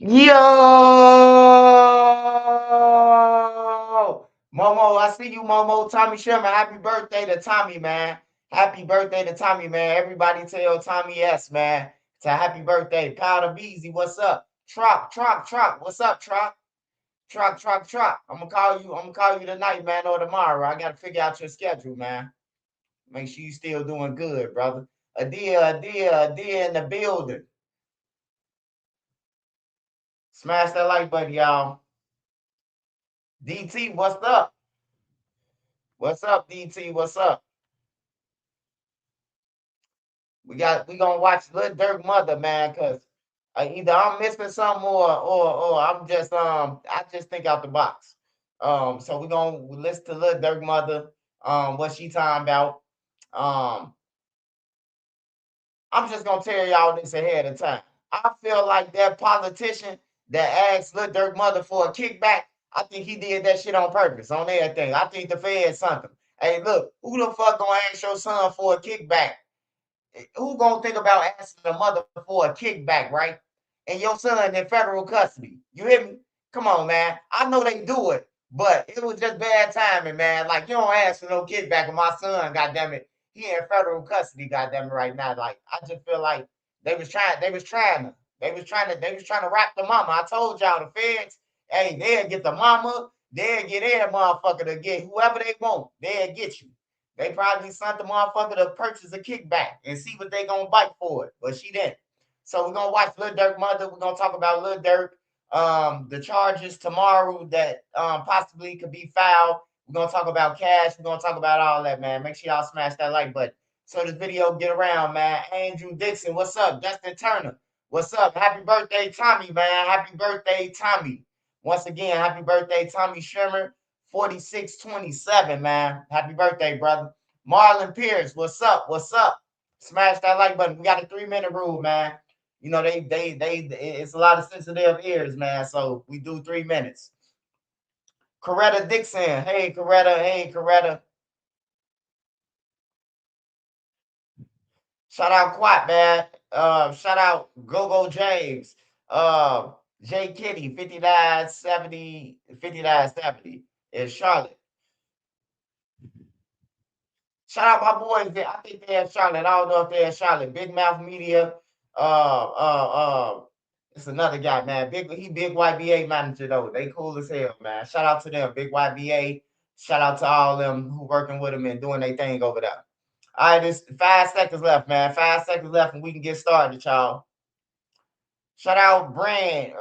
Yo, Momo, I see you, Momo. Tommy Sherman, happy birthday to Tommy, man. Happy birthday to Tommy, man. Everybody tell Tommy yes, man. It's a happy birthday. Powder Beezy, what's up? Trop. What's up, Trop? Trop. I'm gonna call you. I'm gonna call you tonight, man, or tomorrow. I gotta figure out your schedule, man. Make sure you still doing good, brother. Adia in the building. Smash that like button, y'all. DT, what's up? What's up, DT? What's up? We gonna watch Lil Durk Mother, man, cause either I'm missing something or I'm just I just think out the box. So we gonna listen to Lil Durk Mother, what she talking about. Um, I'm just gonna tell y'all this ahead of time. I feel like that politician that asked Lil Durk Mother for a kickback, I think he did that shit on purpose, on everything. I think the feds sent him. Hey, look, who the fuck gonna ask your son for a kickback? Who gonna think about asking the mother for a kickback, right? And your son in federal custody. You hear me? Come on, man. I know they do it, but it was just bad timing, man. Like you don't ask for no kickback of my son, goddamn it. He in federal custody, goddamn it, right now. Like I just feel like they was trying to rap the mama. I told y'all the feds, hey, they'll get the mama, they'll get every motherfucker to get whoever they want, they'll get you. They probably sent the motherfucker to purchase a kickback and see what they gonna bite for it, but she didn't. So we're gonna watch Lil Durk Mother. We're gonna talk about Lil Durk, the charges tomorrow that possibly could be filed. We're gonna talk about cash. We're gonna talk about all that, man. Make sure y'all smash that like button so this video get around, man. Andrew Dixon, what's up? Justin Turner, what's up? Happy birthday, Tommy, man. Happy birthday, Tommy. Once again, happy birthday, Tommy Schirmer. 4627, man. Happy birthday, brother. Marlon Pierce, what's up? What's up? Smash that like button. We got a 3 minute rule, man. You know, it's a lot of sensitive ears, man. So we do 3 minutes. Coretta Dixon. Hey, Coretta. Hey, Coretta. Shout out Quat, man. Shout out Go James. J Kitty, 5970 in Charlotte. Shout out my boys there. I think they're in Charlotte. I don't know if they're in Charlotte. Big Mouth Media. It's another guy, man. Big YBA manager though. They cool as hell, man. Shout out to them, Big YBA. Shout out to all them who working with them and doing their thing over there. All right, there's 5 seconds left, man. 5 seconds left, and we can get started, y'all. Shout out Brian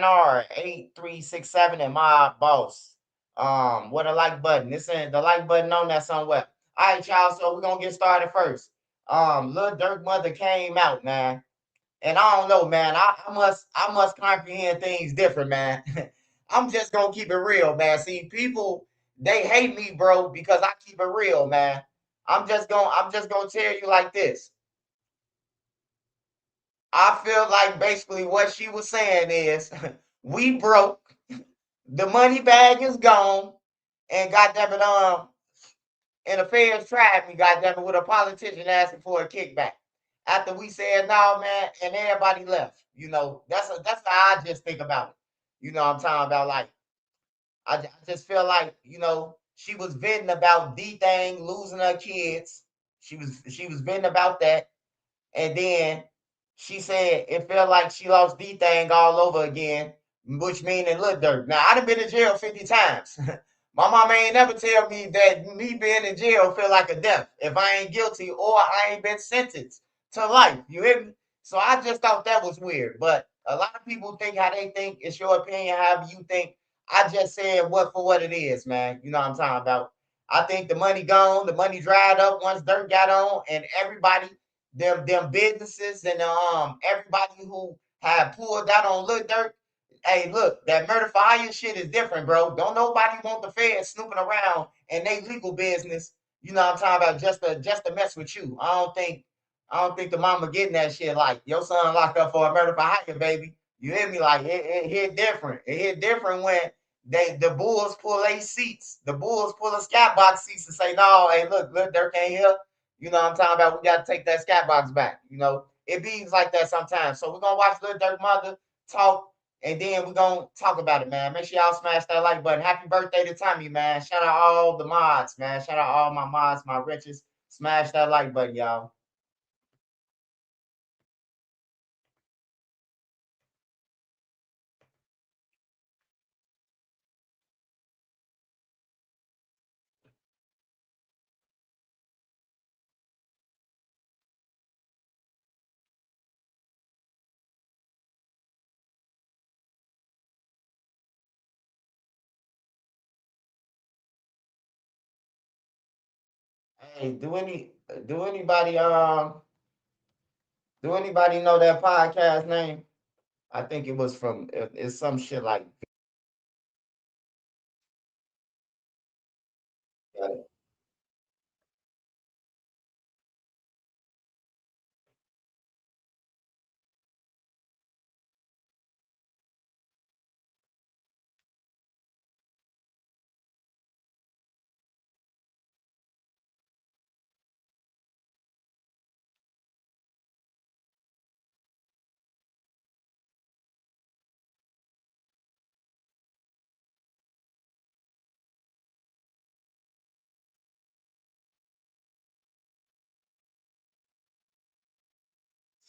R 8367 and my boss. With a like button. This ain't the like button on that somewhere. All right, y'all. So we're gonna get started first. Lil Durk Mother came out, man. And I don't know, man. I must comprehend things different, man. I'm just gonna keep it real, man. See, people they hate me, bro, because I keep it real, man. I'm just gonna tell you like this. I feel like basically what she was saying is we broke, the money bag is gone, and goddamn it, and the feds tried me, goddamn it, with a politician asking for a kickback. After we said no, man, and everybody left. You know, that's how I just think about it. You know what I'm talking about? Like, I just feel like, she was venting about D thing losing her kids. She was venting about that. And then she said it felt like she lost D thing all over again, which meaning Lil Durk. Now I done been in jail 50 times. My mama ain't never tell me that me being in jail feel like a death if I ain't guilty or I ain't been sentenced to life. You hear me? So I just thought that was weird. But a lot of people think how they think. It's your opinion, however you think. I just said what for what it is, man. You know what I'm talking about. I think the money gone, the money dried up once Dirt got on, and everybody them businesses and everybody who had pulled out on Lil Durk. Hey, look, that murder for hire shit is different, bro. Don't nobody want the feds snooping around and they legal business. You know what I'm talking about? Just to mess with you. I don't think the mama getting that shit like your son locked up for a murder for hire, baby. You hear me? Like it hit different. It hit different when the Bulls pull their seats. The Bulls pull the skybox seats and say, no, hey, look, Dirk ain't here. You know what I'm talking about? We got to take that skybox back. You know, it beats like that sometimes. So we're gonna watch Lil Durk Mother. talk, and then we're gonna talk about it, man. Make sure y'all smash that like button. Happy birthday to Tommy, man. Shout out all the mods, man. Shout out all my mods, my riches. Smash that like button, y'all. Hey, do anybody do anybody know that podcast name? I think it was from it's some shit like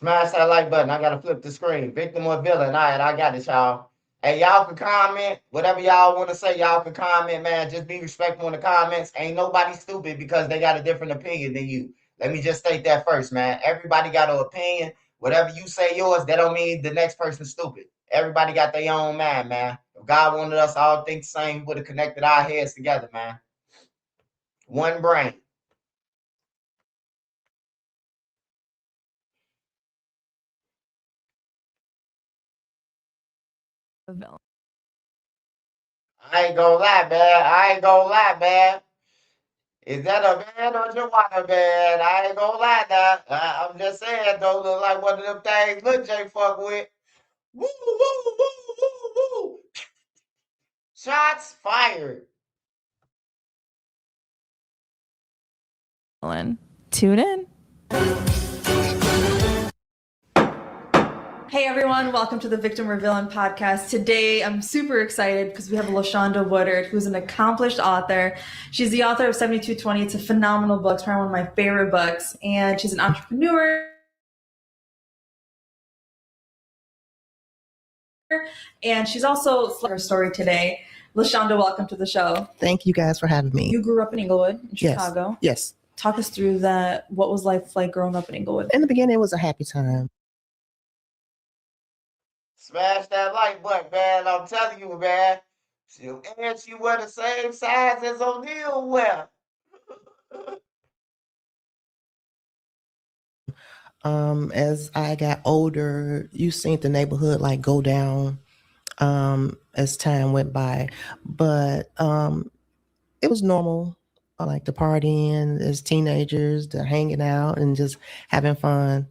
smash that like button. I gotta flip the screen. Victim or villain. All right, I got it, y'all. Hey, y'all can comment. Whatever y'all want to say, y'all can comment, man. Just be respectful in the comments. Ain't nobody stupid because they got a different opinion than you. Let me just state that first, man. Everybody got an opinion. Whatever you say yours, that don't mean the next person's stupid. Everybody got their own mind, man. If God wanted us all to think the same, he would have connected our heads together, man. One brain. I ain't gonna lie, man. I ain't gonna lie, man. Is that a man or Joanna, man? I ain't gonna lie now. I'm just saying, don't look like one of them things Lil J fuck with. Woo, woo, woo, woo, woo. Shots fired. Tune in. Hey everyone, welcome to the Victim or Villain podcast. Today I'm super excited because we have LaShonda Woodard, who's an accomplished author. She's the author of 7220. It's a phenomenal book. It's probably one of my favorite books. And she's an entrepreneur. And she's also her story today. LaShonda, welcome to the show. Thank you guys for having me. You grew up in Inglewood, in Chicago. Yes. Talk us through that. What was life like growing up in Inglewood? In the beginning, it was a happy time. Smash that like button, man. I'm telling you, man. And she wear the same size as O'Neal wear. As I got older, you seen the neighborhood like go down as time went by. But it was normal, like the partying as teenagers, the hanging out and just having fun.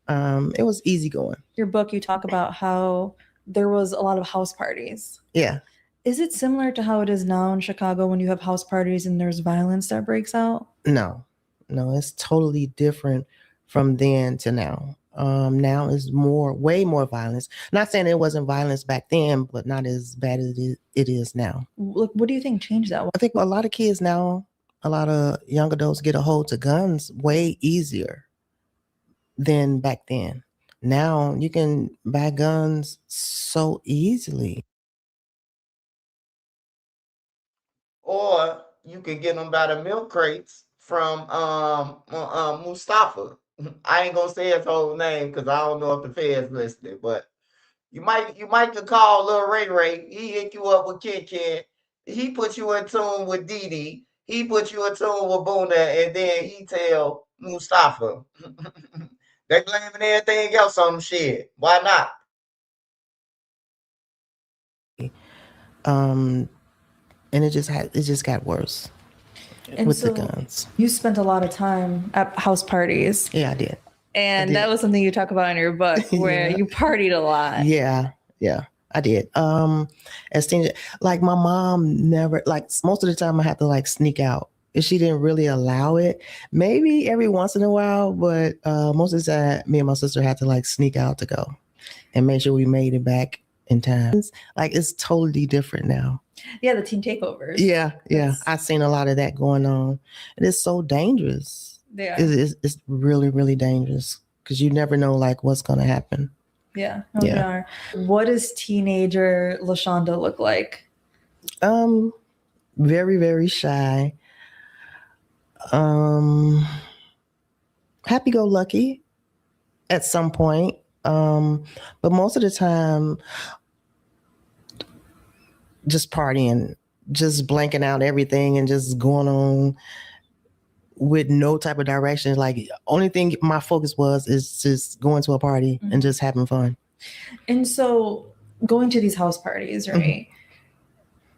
It was easy going. Your book, you talk about how there was a lot of house parties. Yeah. Is it similar to how it is now in Chicago when you have house parties and there's violence that breaks out? No, it's totally different from then to now. Now is way more violence. Not saying it wasn't violence back then, but not as bad as it is now. Look, what do you think changed that? I think a lot of kids now, a lot of young adults get a hold to guns way easier than back then. Now you can buy guns so easily. Or you can get them by the milk crates from Mustafa. I ain't gonna say his whole name because I don't know if the feds listening, but you might could call Lil Ray Ray. He hit you up with Kid Kid. He put you in tune with Dee Dee. He put you in tune with Boona, and then he tell Mustafa. They blaming everything else on shit. Why not? And it just got worse And with so the guns. You spent a lot of time at house parties. Yeah, I did. And that was something you talk about in your book where you partied a lot. Yeah, I did. As teenager, like my mom never, like most of the time I had to like sneak out. She didn't really allow it. Maybe every once in a while, but most of the time me and my sister had to like sneak out to go. and make sure we made it back in time. Like it's totally different now. Yeah, the teen takeovers. Yeah. I've seen a lot of that going on. And it's so dangerous. Yeah. It's really, really dangerous because you never know like what's going to happen. Yeah. They are. What does teenager LaShonda look like? Very, very shy. Happy go lucky at some point. But most of the time just partying, just blanking out everything and just going on with no type of direction. Like only thing my focus was is just going to a party and just having fun. And so going to these house parties, right?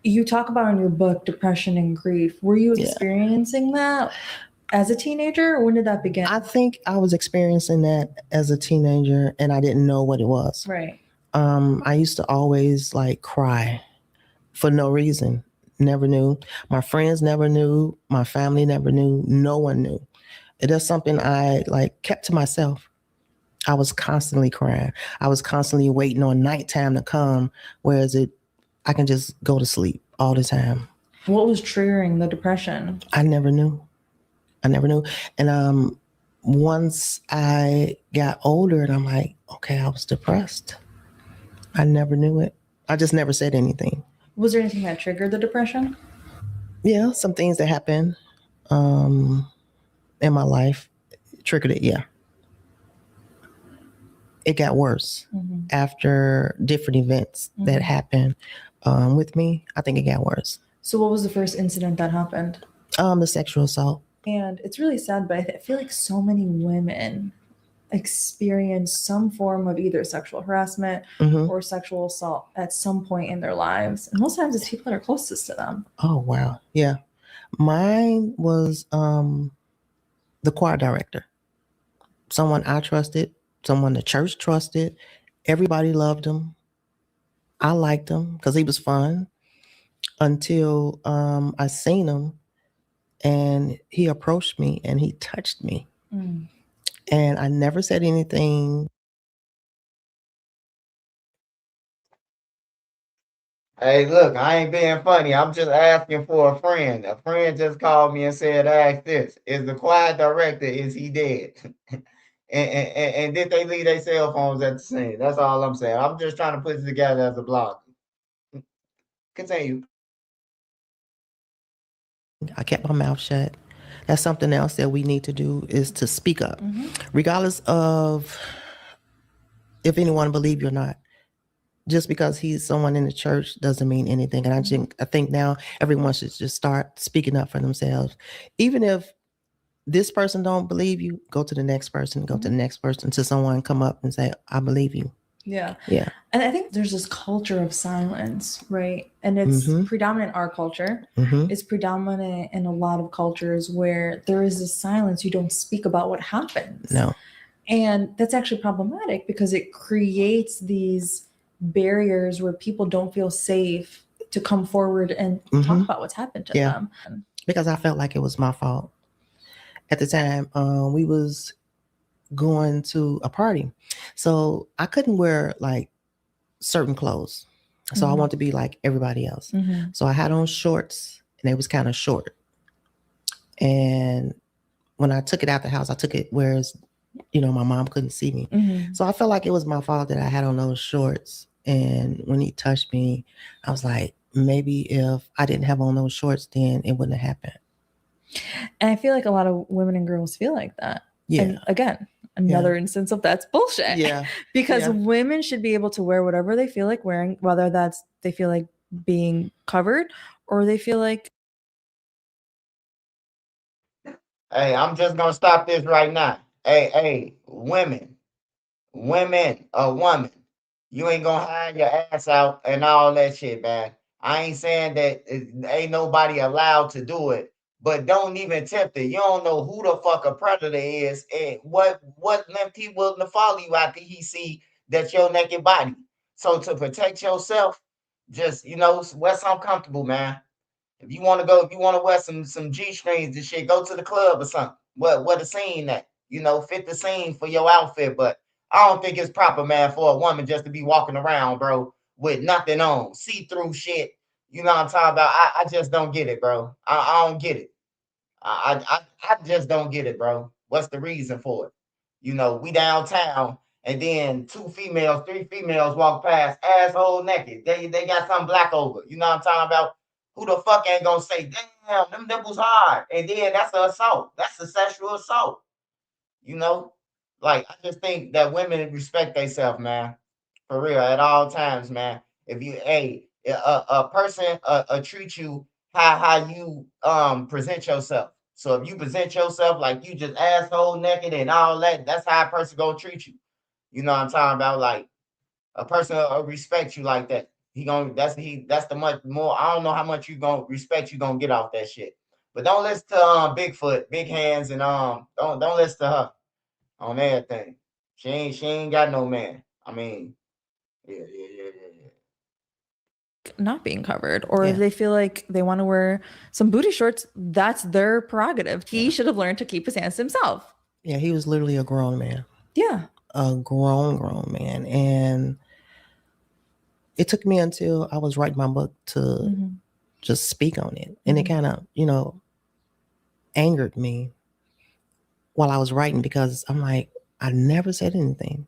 You talk about in your book depression and grief. Were you experiencing that as a teenager, or when did that begin? I think I was experiencing that as a teenager and I didn't know what it was. Right. I used to always like cry for no reason. Never knew. My friends never knew. My family never knew. No one knew. It is something I like kept to myself. I was constantly crying. I was constantly waiting on nighttime to come, whereas I can just go to sleep all the time. What was triggering the depression? I never knew. And once I got older, and I'm like, okay, I was depressed. I never knew it. I just never said anything. Was there anything that triggered the depression? Yeah, some things that happened in my life triggered it. Yeah. It got worse after different events that happened with me. I think it got worse. So what was the first incident that happened? The sexual assault. And it's really sad, but I feel like so many women experience some form of either sexual harassment or sexual assault at some point in their lives. And most times it's people that are closest to them. Oh, wow. Yeah. Mine was the choir director. Someone I trusted, someone the church trusted. Everybody loved him. I liked him because he was fun until I seen him and he approached me and he touched me. And I never said anything. Hey, look, I ain't being funny. I'm just asking for a friend. A friend just called me and said, ask this. Is the choir director, is he dead? And did they leave their cell phones at the scene? That's all I'm saying. I'm just trying to put it together as a blog. Continue. I kept my mouth shut. That's something else that we need to do is to speak up, regardless of if anyone believes you or not. Just because he's someone in the church doesn't mean anything. And I think now everyone should just start speaking up for themselves. Even if this person don't believe you, go to the next person, go to the next person, till someone come up and say, I believe you. Yeah. Yeah. And I think there's this culture of silence, right? And it's predominant in our culture. It's predominant in a lot of cultures where there is this silence. You don't speak about what happens. No. And that's actually problematic because it creates these barriers where people don't feel safe to come forward and talk about what's happened to them. Because I felt like it was my fault. At the time, we was going to a party. So I couldn't wear like certain clothes. So I wanted to be like everybody else. So I had on shorts and they was kind of short. And when I took it out the house, I took it whereas, my mom couldn't see me. So I felt like it was my fault that I had on those shorts. And when he touched me, I was like, maybe if I didn't have on those shorts, then it wouldn't have happened. And I feel like a lot of women and girls feel like that. Yeah. And again, another instance of that's bullshit. Yeah. Because women should be able to wear whatever they feel like wearing, whether that's they feel like being covered or they feel like. Hey, I'm just gonna stop this right now. Hey, women, a woman, you ain't gonna hide your ass out and all that shit, man. I ain't saying that ain't nobody allowed to do it, but don't even attempt it. You don't know who the fuck a predator is and what length he willing to follow you after he see that your naked body. So to protect yourself, just wear something comfortable, man. If you want to wear some G strings and shit, go to the club or something. What the scene that fit the scene for your outfit, but I don't think it's proper, man, for a woman just to be walking around, bro, with nothing on, see-through shit. You know what I'm talking about? I just don't get it, bro. I don't get it. I just don't get it, bro. What's the reason for it? You know, we downtown, and then three females walk past, asshole naked. They got something black over. You know what I'm talking about? Who the fuck ain't gonna say, damn, them nipples hard? And then that's an assault. That's a sexual assault. You know, like I just think that women respect themselves, man, for real at all times, man. If you, hey, a person treat you how you present yourself. So if you present yourself like you just asshole naked and all that, that's how a person gonna treat you. You know what I'm talking about? Like a person will respect you like that. That's the much more. I don't know how much you gonna respect you gonna get off that shit. But don't listen to Bigfoot, Big Hands, and don't listen to her on everything. She ain't got no man. I mean, yeah. Not being covered, or if Yeah. they feel like they want to wear some booty shorts, that's their prerogative. He should have learned to keep his hands to himself. Yeah, he was literally a grown man. Yeah. A grown man. And it took me until I was writing my book to just speak on it. And it kind of, angered me while I was writing, because I'm like, I never said anything.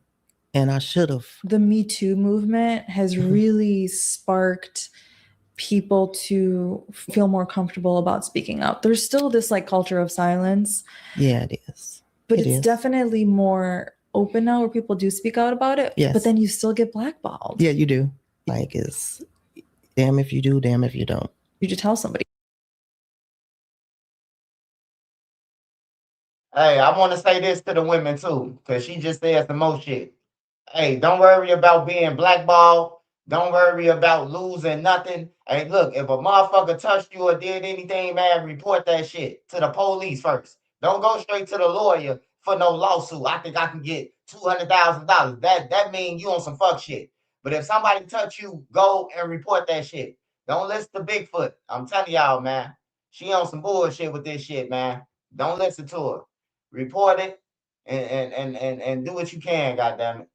And I should have. The Me Too movement has really sparked people to feel more comfortable about speaking up. There's still this like culture of silence. Yeah, it is. But it's definitely more open now where people do speak out about it. Yes. But then you still get blackballed. Yeah, you do. Like, it's damn if you do, damn if you don't. You should tell somebody. Hey, I want to say this to the women too, because she just said some more shit. Hey, don't worry about being blackballed. Don't worry about losing nothing. Hey, look, if a motherfucker touched you or did anything, man, report that shit to the police first. Don't go straight to the lawyer for no lawsuit. I think I can get $200,000. That means you on some fuck shit. But if somebody touch you, go and report that shit. Don't listen to Bigfoot. I'm telling y'all, man. She on some bullshit with this shit, man. Don't listen to her. Report it and do what you can, goddammit.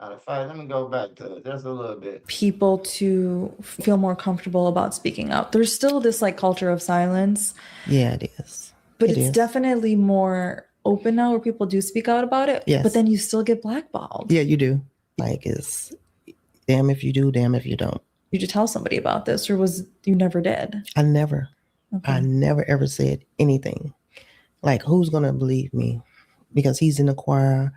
Matter of fact, let me go back to it just a little bit. People to feel more comfortable about speaking up. There's still this like culture of silence. Yeah, it is. But it's definitely more open now where people do speak out about it. Yes. But then you still get blackballed. Yeah, you do. Like, it's damn if you do, damn if you don't. You should tell somebody about this, or you never did? I never ever said anything. Like, who's gonna believe me? Because he's in the choir.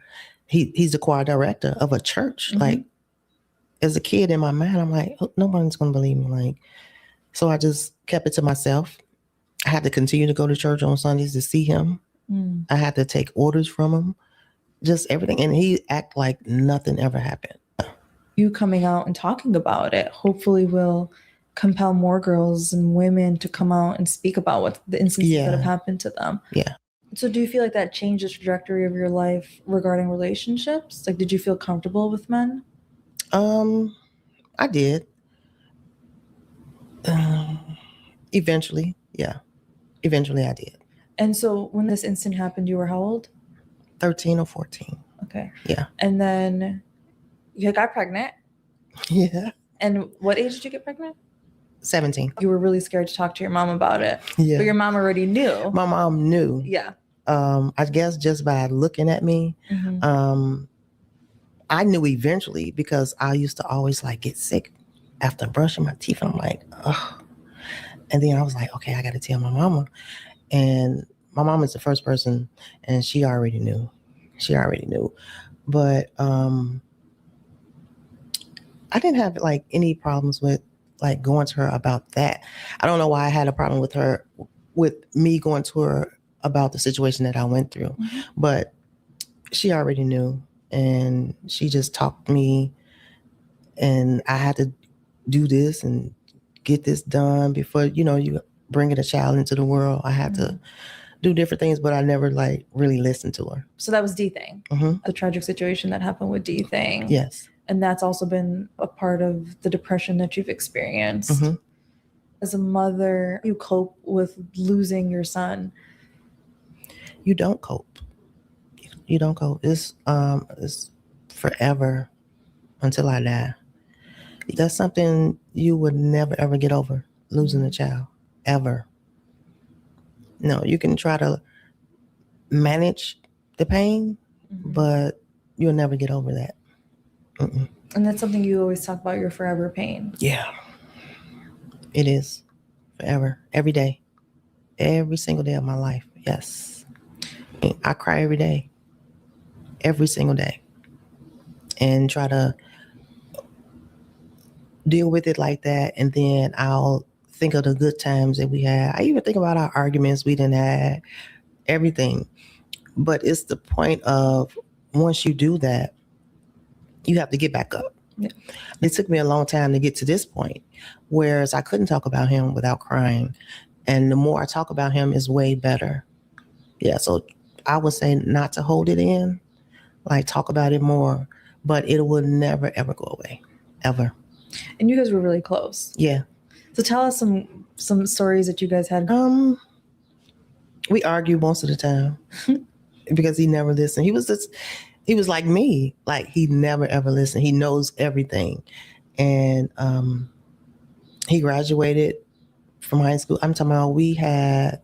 He's the choir director of a church. Like, as a kid in my mind, I'm like, oh, nobody's gonna believe me. Like, so I just kept it to myself. I had to continue to go to church on Sundays to see him. I had to take orders from him, just everything. And he act like nothing ever happened. You coming out and talking about it hopefully will compel more girls and women to come out and speak about what the instances that have happened to them. Yeah. So do you feel like that changed the trajectory of your life regarding relationships? Like, did you feel comfortable with men? I did. Eventually, yeah. Eventually I did. And so when this incident happened, you were how old? 13 or 14. Okay. Yeah. And then you got pregnant. Yeah. And what age did you get pregnant? 17. You were really scared to talk to your mom about it. Yeah. But your mom already knew. My mom knew. Yeah. I guess just by looking at me, I knew eventually, because I used to always like get sick after brushing my teeth. I'm like, ugh. And then I was like, okay, I got to tell my mama. And my mom is the first person, and she already knew. But I didn't have like any problems with like going to her about that. I don't know why I had a problem with me going to her about the situation that I went through. But she already knew, and she just talked to me, and I had to do this and get this done before, you bringing a child into the world. I had to do different things, but I never like really listened to her. So that was D-Thing, the tragic situation that happened with D-Thing. Yes. And that's also been a part of the depression that you've experienced. As a mother, you cope with losing your son. You don't cope. You don't go. It's forever until I die. That's something you would never ever get over, losing a child, ever. No, you can try to manage the pain, but you'll never get over that. Mm-mm. And that's something you always talk about, your forever pain. Yeah, it is forever, every day, every single day of my life. Yes, I cry every single day, and try to deal with it like that. And then I'll think of the good times that we had. I even think about our arguments we didn't have, everything. But it's the point of once you do that, you have to get back up. Yeah. It took me a long time to get to this point, whereas I couldn't talk about him without crying. And the more I talk about him is way better. Yeah, so I would say not to hold it in, like talk about it more, but it will never ever go away, ever. And you guys were really close. Yeah. So tell us some stories that you guys had. We argue most of the time because he never listened. He was like me, like he never ever listened. He knows everything, and he graduated from high school. I'm talking about we had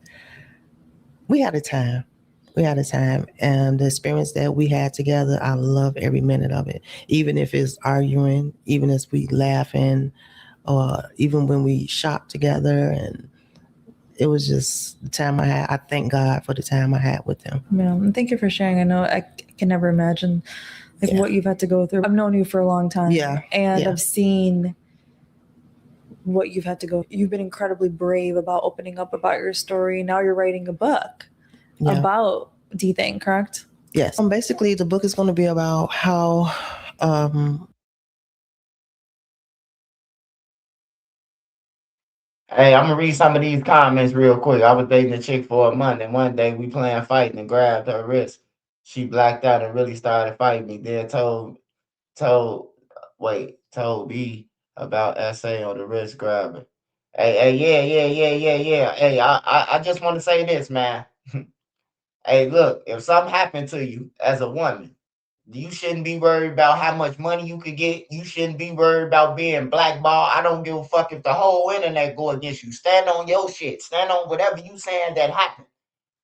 a time. We had a time, and the experience that we had together, I love every minute of it. Even if it's arguing, even as we laughing, or even when we shop together, and it was just the time I had. I thank God for the time I had with him. Yeah, and thank you for sharing. I know I can never imagine what you've had to go through. I've known you for a long time, and I've seen what you've had to go. You've been incredibly brave about opening up about your story. Now you're writing a book about D-Thing, correct? Yes. Basically, the book is going to be about how Hey, I'm gonna read some of these comments real quick. I was dating a chick for a month, and one day we playing fighting and grabbed her wrist. She blacked out and really started fighting me. Then told B about SA on the wrist grabbing. Hey, yeah. Hey, I just want to say this, man. Hey, look, if something happened to you as a woman, you shouldn't be worried about how much money you could get. You shouldn't be worried about being blackballed. I don't give a fuck if the whole internet go against you. Stand on your shit. Stand on whatever you saying that happened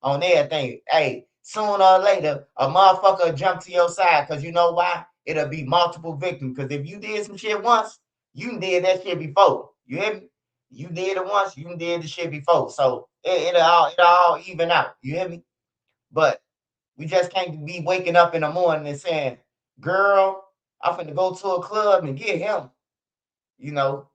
on everything. Hey, sooner or later, a motherfucker jump to your side because you know why? It'll be multiple victims. Because if you did some shit once, you did that shit before. You hear me? You did it once, you did the shit before. So it'll all even out. You hear me? But we just can't be waking up in the morning and saying, girl, I'm finna go to a club and get him. You know,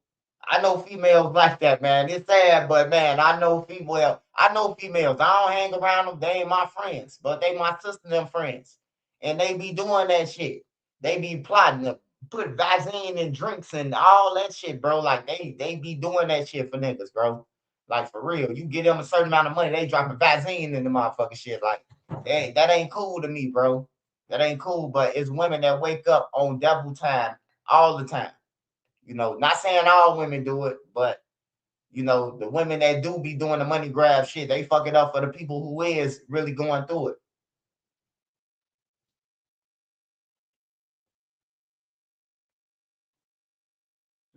I know females like that, man. It's sad, but man, I know females. I don't hang around them. They ain't my friends, but they my sister them friends. And they be doing that shit. They be plotting to put Vaseline in drinks and all that shit, bro. Like they be doing that shit for niggas, bro. Like for real. You get them a certain amount of money, they dropping Vaseline in the motherfucking shit. Like, hey, that ain't cool to me, bro. That ain't cool. But it's women that wake up on double time all the time. You know, not saying all women do it, but you know, the women that do be doing the money grab shit, they fuck it up for the people who is really going through it.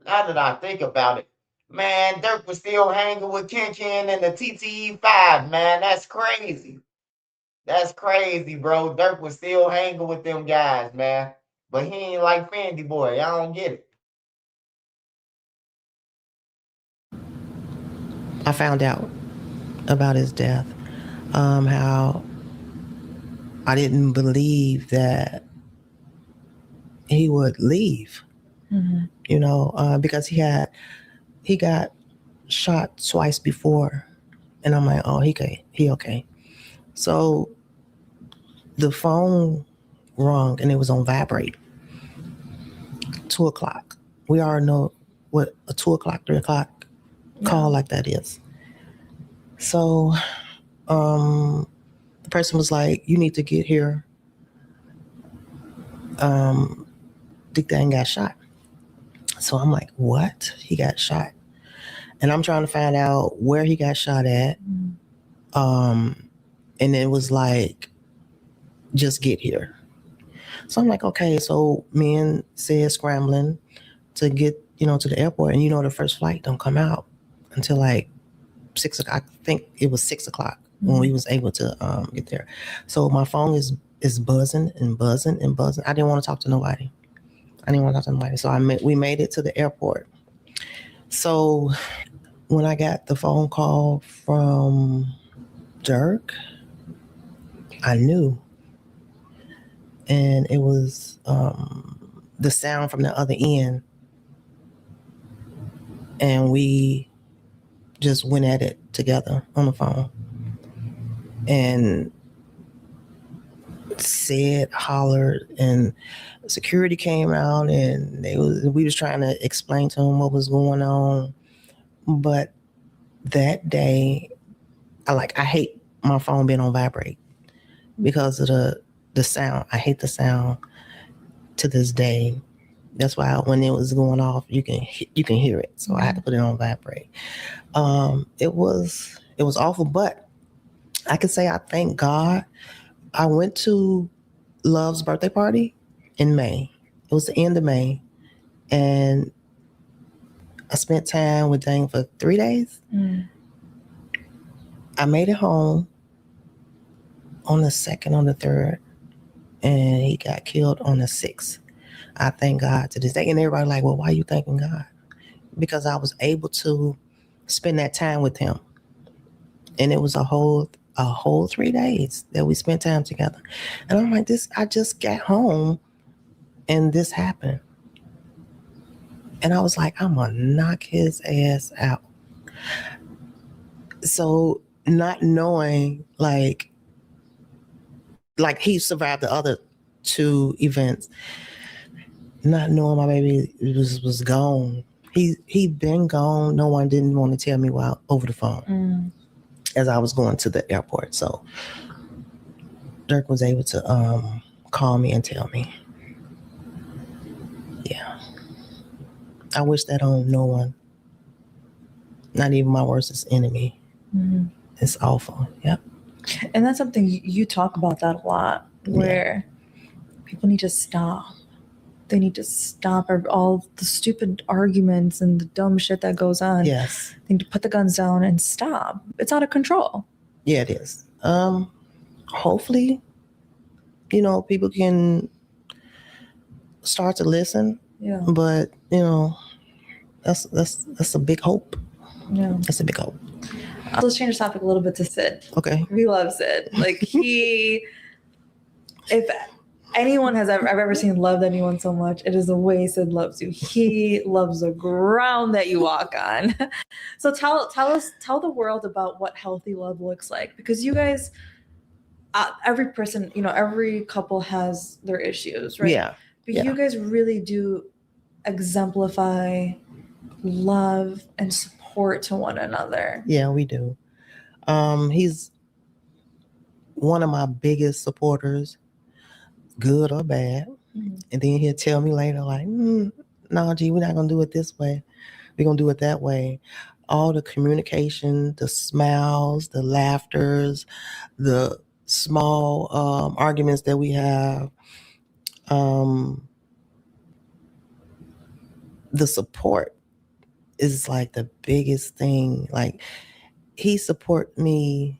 Now that I think about it, man, Durk was still hanging with Ken Ken and the TTE5, man. That's crazy. That's crazy, bro. Durk was still hanging with them guys, man. But he ain't like Fendi Boy. I don't get it. I found out about his death, how I didn't believe that he would leave. You know, because he got shot twice before, and I'm like, oh, he okay. So the phone rung and it was on vibrate. 2:00. We already know what a 2:00, 3:00 call like that is. So the person was like, you need to get here. Dick Dang got shot. So I'm like, what? He got shot. And I'm trying to find out where he got shot at. And it was like just get here. So I'm like, okay. So men said scrambling to get, to the airport. And the first flight don't come out until like 6 o'clock. I think it was 6 o'clock when we was able to get there. So my phone is buzzing and buzzing and buzzing. I didn't want to talk to nobody. So we made it to the airport. So when I got the phone call from Durk, I knew. And it was the sound from the other end. And we just went at it together on the phone. And said, hollered, and security came out, and we was trying to explain to him what was going on. But that day, I hate my phone being on vibrate because of the sound. I hate the sound to this day. That's why when it was going off, you can hear it. So I had to put it on vibrate. It was awful, but I can say I thank God. I went to Love's birthday party in May. It was the end of May, and I spent time with Dane for 3 days. I made it home on the 2nd, on the 3rd, and he got killed on the 6th. I thank God to this day. And everybody like, well, why are you thanking God? Because I was able to spend that time with him. And it was a whole 3 days that we spent time together. And I'm like, I just got home and this happened. And I was like, I'm going to knock his ass out. So not knowing, like he survived the other 2 events, not knowing my baby was gone. He'd been gone. No one didn't want to tell me over the phone as I was going to the airport. So Durk was able to call me and tell me. Yeah. I wish that on no one. Not even my worst enemy. It's awful. Yep. And that's something you talk about that a lot, where people need to stop. They need to stop all the stupid arguments and the dumb shit that goes on. Yes. They need to put the guns down and stop. It's out of control. Yeah, it is. Hopefully, people can start to listen. Yeah. But, that's a big hope. Yeah. That's a big hope. Let's change the topic a little bit to Sid. Okay. We love Sid. Like if anyone I've ever seen loved anyone so much, it is the way Sid loves you. He loves the ground that you walk on. So tell the world about what healthy love looks like, because you guys, every person, every couple has their issues, right? Yeah. But you guys really do exemplify love and support to one another. Yeah, we do. He's one of my biggest supporters, good or bad. And then he'll tell me later, like, no, G, we're not going to do it this way. We're going to do it that way. All the communication, the smiles, the laughters, the small arguments that we have, the support is like the biggest thing. Like, he support me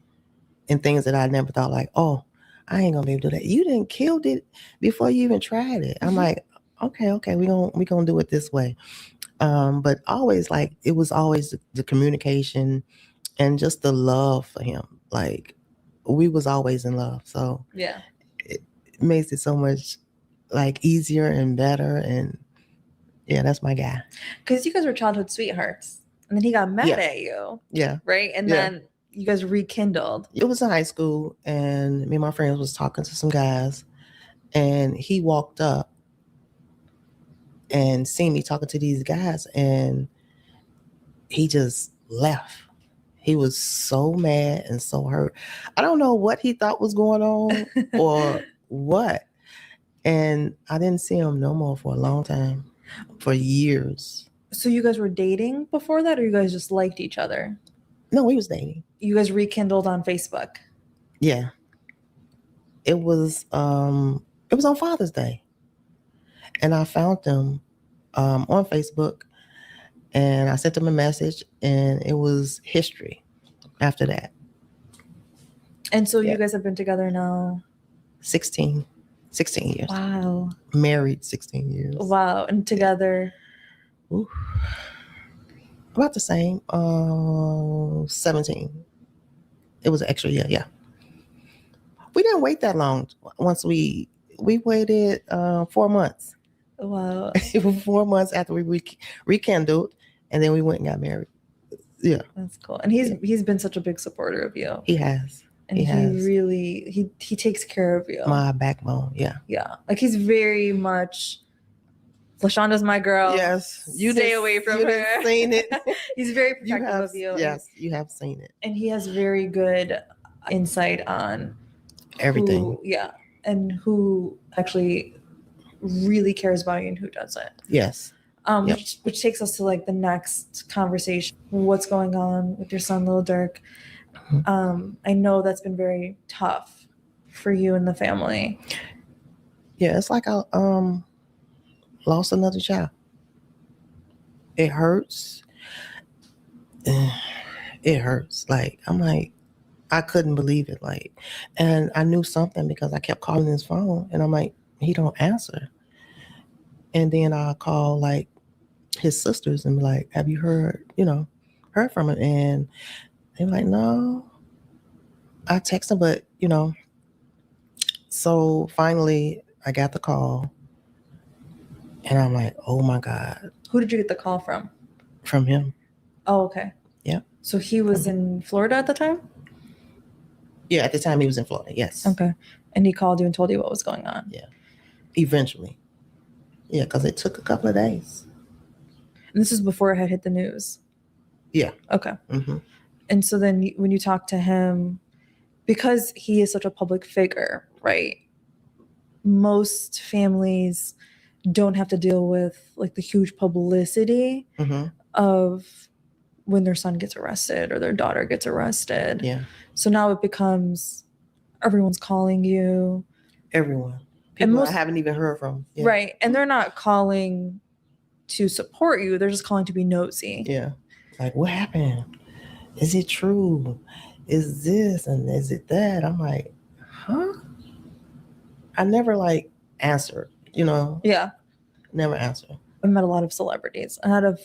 in things that I never thought, like, oh, I ain't gonna be able to do that. You didn't killed it before you even tried it. I'm like, okay, we gonna do it this way. But always, like, it was always the communication and just the love for him. Like, we was always in love. So yeah, it makes it so much like easier and better. And yeah, that's my guy. Because you guys were childhood sweethearts, and then he got mad at you. Yeah. Right. And then you guys rekindled. It was in high school, and me and my friends was talking to some guys, and he walked up and seen me talking to these guys, and he just left. He was so mad and so hurt. I don't know what he thought was going on or what. And I didn't see him no more for a long time, for years. So you guys were dating before that, or you guys just liked each other? No, we was dating. You guys rekindled on Facebook? Yeah. It was on Father's Day, and I found them on Facebook, and I sent them a message, and it was history after that. And so Yeah. you guys have been together now 16 years. Wow. Married 16 years. Wow. And together Ooh. About the same. 17. It was an extra year. Yeah. We didn't wait that long. Once we waited 4 months. Wow. 4 months after we rekindled, and then we went and got married. Yeah. That's cool. And he's been such a big supporter of you. He has. And he really he takes care of you. My backbone. Yeah. Yeah. Like he's very much LaShonda's my girl. Yes. You stay away from you her. Seen it. He's very protective of you. Yes, you have seen it. And he has very good insight on everything. And who actually really cares about you and who doesn't. Yes. Which takes us to like the next conversation. What's going on with your son, little Durk? Mm-hmm. I know that's been very tough for you and the family. Yeah, it's like I lost another child. It hurts. It hurts. Like I'm like, I couldn't believe it. Like, and I knew something because I kept calling his phone, and I'm like, he don't answer. And then I call like his sisters and be like, have you heard from him? And they're like, no. I text him, but so finally I got the call, and I'm like, oh my God. Who did you get the call from? From him. Oh, okay. Yeah. So he was in Florida at the time? Yeah, at the time he was in Florida, yes. Okay. And he called you and told you what was going on? Yeah. Eventually. Yeah, because it took a couple of days. And this is before it had hit the news? Yeah. Okay. Mm-hmm. And so then when you talk to him, because he is such a public figure, right? Most families don't have to deal with like the huge publicity of when their son gets arrested or their daughter gets arrested. Yeah. So now it becomes everyone's calling you. Everyone. People I haven't even heard from. Yeah. Right. And they're not calling to support you. They're just calling to be nosy. Yeah. Like, what happened? Is it true? Is this and is it that? I'm like, huh? I never like answered, Yeah. Never answer. I've met a lot of celebrities. And out of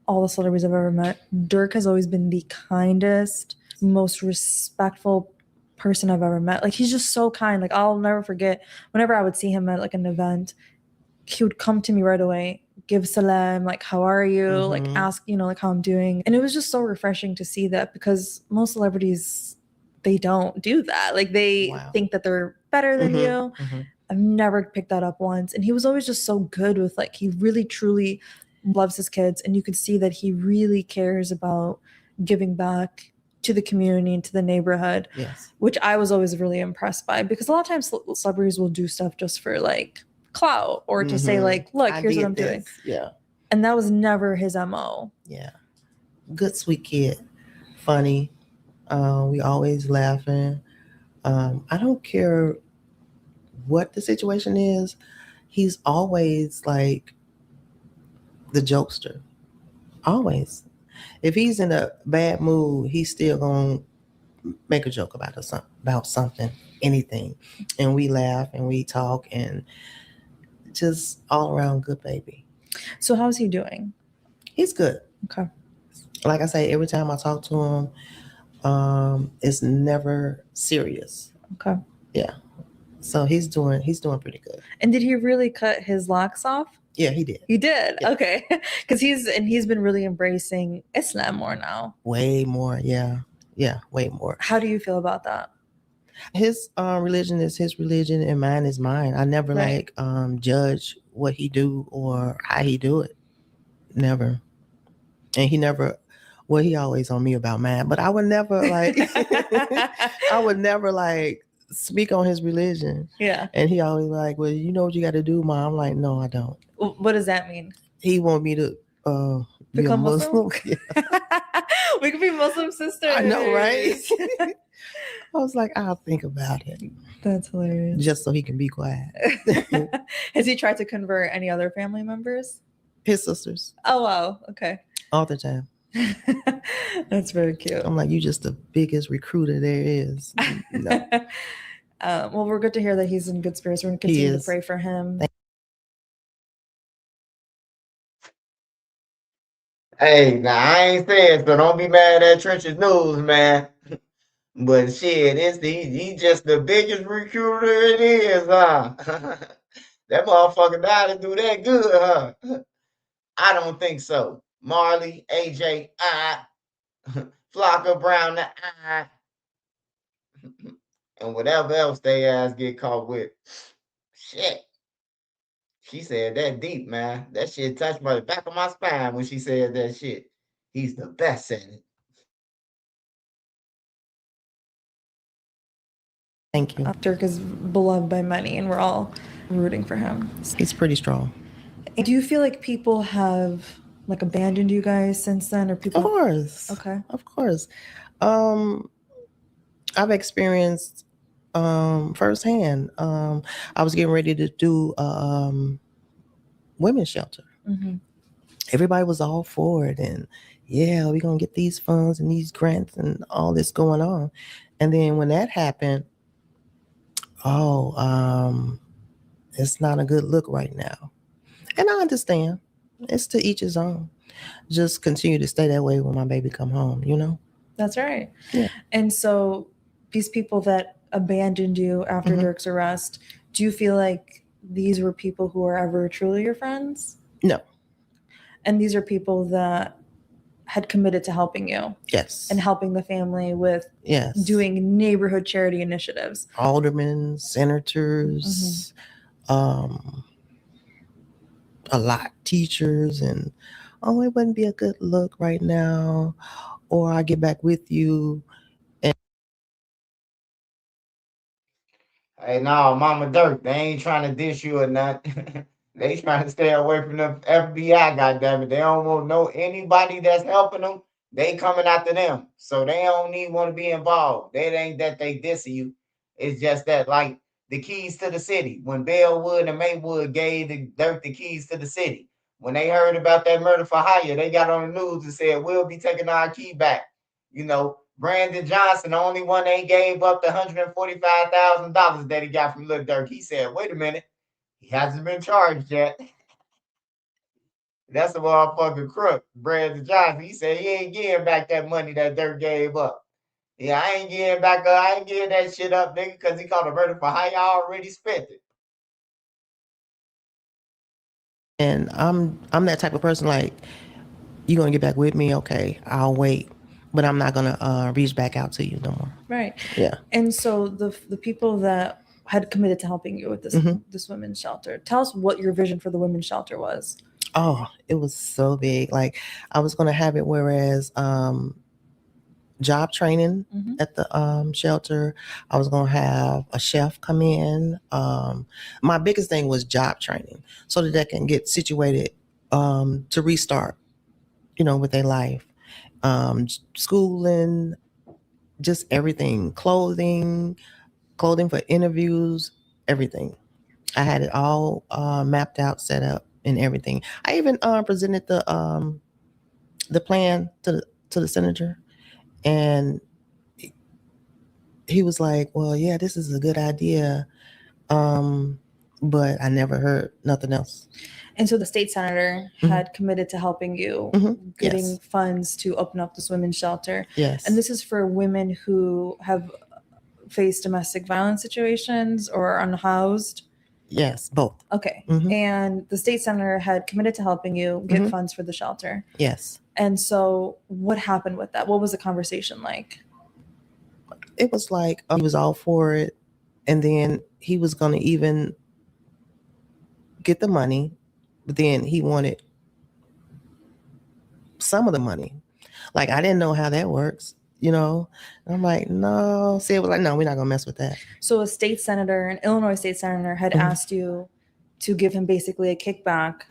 all the celebrities I've ever met, Durk has always been the kindest, most respectful person I've ever met. Like he's just so kind. Like I'll never forget whenever I would see him at like an event, he would come to me right away, give salam, like how are you? Like ask, like how I'm doing. And it was just so refreshing to see that because most celebrities, they don't do that. Like they think that they're better than you. I've never picked that up once. And he was always just so good with like, he really truly loves his kids. And you could see that he really cares about giving back to the community and to the neighborhood, which I was always really impressed by because a lot of times celebrities will do stuff just for like clout or to say like, look, here's what I'm doing. Yeah. And that was never his MO. Yeah. Good, sweet kid. Funny. We always laughing. I don't care what the situation is. He's always like the jokester. Always. If he's in a bad mood, he's still gonna make a joke about something, anything, and we laugh and we talk and just all around good baby. So how's he doing? He's good. Okay. Like I say, every time I talk to him, it's never serious. Okay. Yeah. So he's doing pretty good. And did he really cut his locks off? Yeah, he did. He did? Yeah. Okay. Because he's been really embracing Islam more now. Way more, yeah. Yeah, way more. How do you feel about that? His religion is his religion and mine is mine. I never judge what he do or how he do it. Never. And he always on me about mine. But I would never speak on his religion. Yeah. And he always like, well, you know what you got to do, Mom? I'm like, no, I don't. What does that mean? He want me to become Muslim? Yeah. We could be Muslim sisters. I know, right? I was like, I'll think about it. That's hilarious. Just so he can be quiet. Has he tried to convert any other family members? His sisters. Oh, wow. Okay. All the time. That's very cute. I'm like, you just the biggest recruiter there is. No. Well, we're good to hear that he's in good spirits. We're going to continue to pray for him. Hey, now I ain't saying so. Don't be mad at Trench's news, man. But shit, he just the biggest recruiter it is, huh? That motherfucker died to do that good, huh? I don't think so. Marley, AJ, Flocka Brown, and whatever else they ass get caught with. Shit. She said that deep, man. That shit touched my back of my spine when she said that shit. He's the best at it. Thank you. Durk is beloved by many, and we're all rooting for him. He's pretty strong. Do you feel like people have like abandoned you guys since then, or people? Of course. Okay. Of course. I've experienced firsthand. I was getting ready to do women's shelter. Mm-hmm. Everybody was all for it, and yeah, we're gonna get these funds and these grants and all this going on. And then when that happened, it's not a good look right now. And I understand. It's to each his own. Just continue to stay that way when my baby come home, you know? That's right. Yeah. And so these people that abandoned you after Durk's arrest, do you feel like these were people who are ever truly your friends? No. And these are people that had committed to helping you. Yes. And helping the family with doing neighborhood charity initiatives. Aldermen, senators, a lot, teachers, and it wouldn't be a good look right now, or I'll get back with you. Hey, no, Mama Durk, they ain't trying to dish you or nothing. They trying to stay away from the FBI, goddammit. They don't want to know anybody that's helping them. They coming after them. So they don't even want to be involved. It ain't that they dissing you. It's just that, like, the keys to the city. When Bellwood and Maywood gave the Durk the keys to the city, when they heard about that murder for hire, they got on the news and said, we'll be taking our key back. You know, Brandon Johnson, the only one they gave up the $145,000 that he got from Lil Durk. He said, wait a minute, he hasn't been charged yet. That's a motherfucking crook, Brandon Johnson. He said he ain't getting back that money that Durk gave up. Yeah, I ain't getting that shit up, nigga, because he called a murder for hire. I already spent it. And I'm that type of person, like, you gonna get back with me? Okay, I'll wait. But I'm not gonna reach back out to you no more. Right. Yeah. And so the people that had committed to helping you with this women's shelter, tell us what your vision for the women's shelter was. Oh, it was so big. Like, I was gonna have it whereas job training at the shelter. I was gonna have a chef come in. My biggest thing was job training, so that they can get situated to restart, with their life. Schooling, just everything, clothing for interviews, everything. I had it all mapped out, set up, and everything. I even presented the plan to the senator, and he was like, "Well, yeah, this is a good idea," but I never heard nothing else. And so the state senator had committed to helping you, getting funds to open up this women's shelter. Yes. And this is for women who have faced domestic violence situations or are unhoused. Yes, both. Okay. And the state senator had committed to helping you get funds for the shelter. Yes. And so what happened with that? What was the conversation like? It was like he was all for it. And then he was going to even get the money. But then he wanted some of the money. Like, I didn't know how that works, I'm like, no. See, it was like, no, we're not going to mess with that. So a state senator, an Illinois state senator, had asked you to give him basically a kickback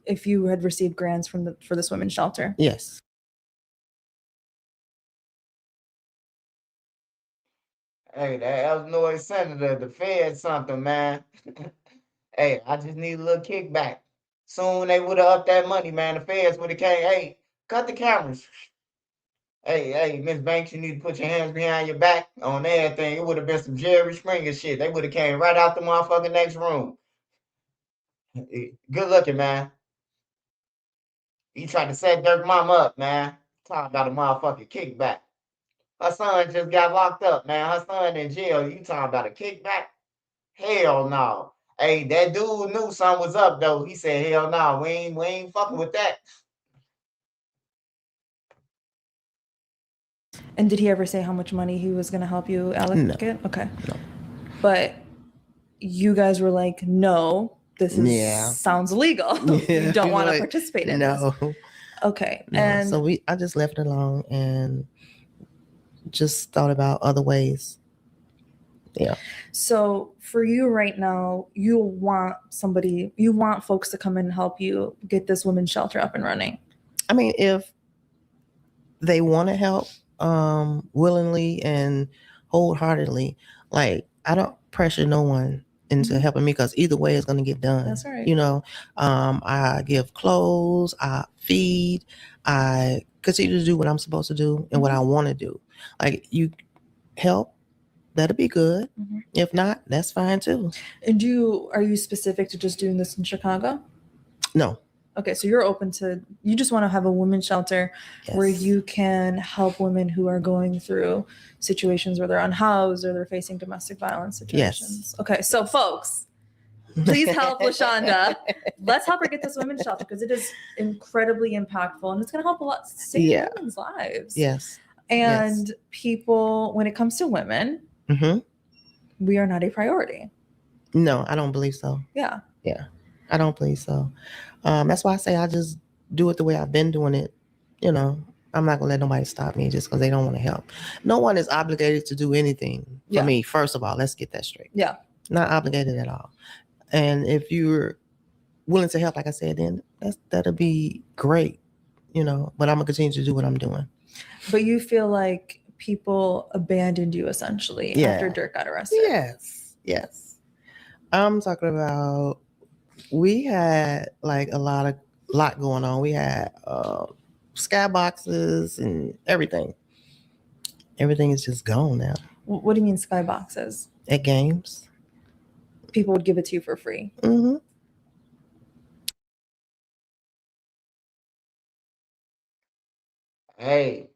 if you had received grants for this women's shelter. Yes. Hey, that Illinois senator, the Fed something, man. Hey, I just need a little kickback. Soon they would have upped that money, man. The feds would have came. Hey, cut the cameras. Hey, Miss Banks, you need to put your hands behind your back on everything. It would have been some Jerry Springer shit. They would have came right out the motherfucking next room. Good looking, man. He tried to set Dirk Mama up, man. Talking about a motherfucking kickback. Her son just got locked up, man. Her son in jail. You talking about a kickback? Hell no. Hey, that dude knew something was up though. He said, "Hell no, we ain't fucking with that." And did he ever say how much money he was going to help you allocate? No. Okay. No. But you guys were like, no, this is Yeah. sounds illegal. Yeah, We don't we want to like, participate in No. this. Okay. No. And So I just left it alone and just thought about other ways. Yeah. so for you right now, you want folks to come in and help you get this women's shelter up and running. I mean, if they want to help willingly and wholeheartedly, like I don't pressure no one into Mhm. helping me because either way it's going to get done. That's right. You know, I give clothes, I feed, I continue to do what I'm supposed to do and what I want to do. Like you help, that'll be good. Mhm. If not, that's fine too. And are you specific to just doing this in Chicago? No. Okay, so you just want to have a women's shelter where Yes. you can help women who are going through situations where they're unhoused or they're facing domestic violence situations. Yes. Okay, so folks, please help LaShonda. Let's help her get this women's shelter because it is incredibly impactful and it's going to help a lot save Yeah. women's lives. Yes. And people, when it comes to women, we are not a priority. No, I don't believe so. Yeah. Yeah, I don't believe so. That's why I say I just do it the way I've been doing it. You know, I'm not gonna let nobody stop me just because they don't want to help. No one is obligated to do anything for me. First of all, let's get that straight. Yeah. Not obligated at all. And if you're willing to help, like I said, then that'll be great. You know, but I'm gonna continue to do what I'm doing. But you feel like people abandoned you essentially after Durk got arrested. Yes. I'm talking about we had like a lot going on. We had skyboxes and everything. Everything is just gone now. What do you mean skyboxes? At games. People would give it to you for free. Mm-hmm. Hey,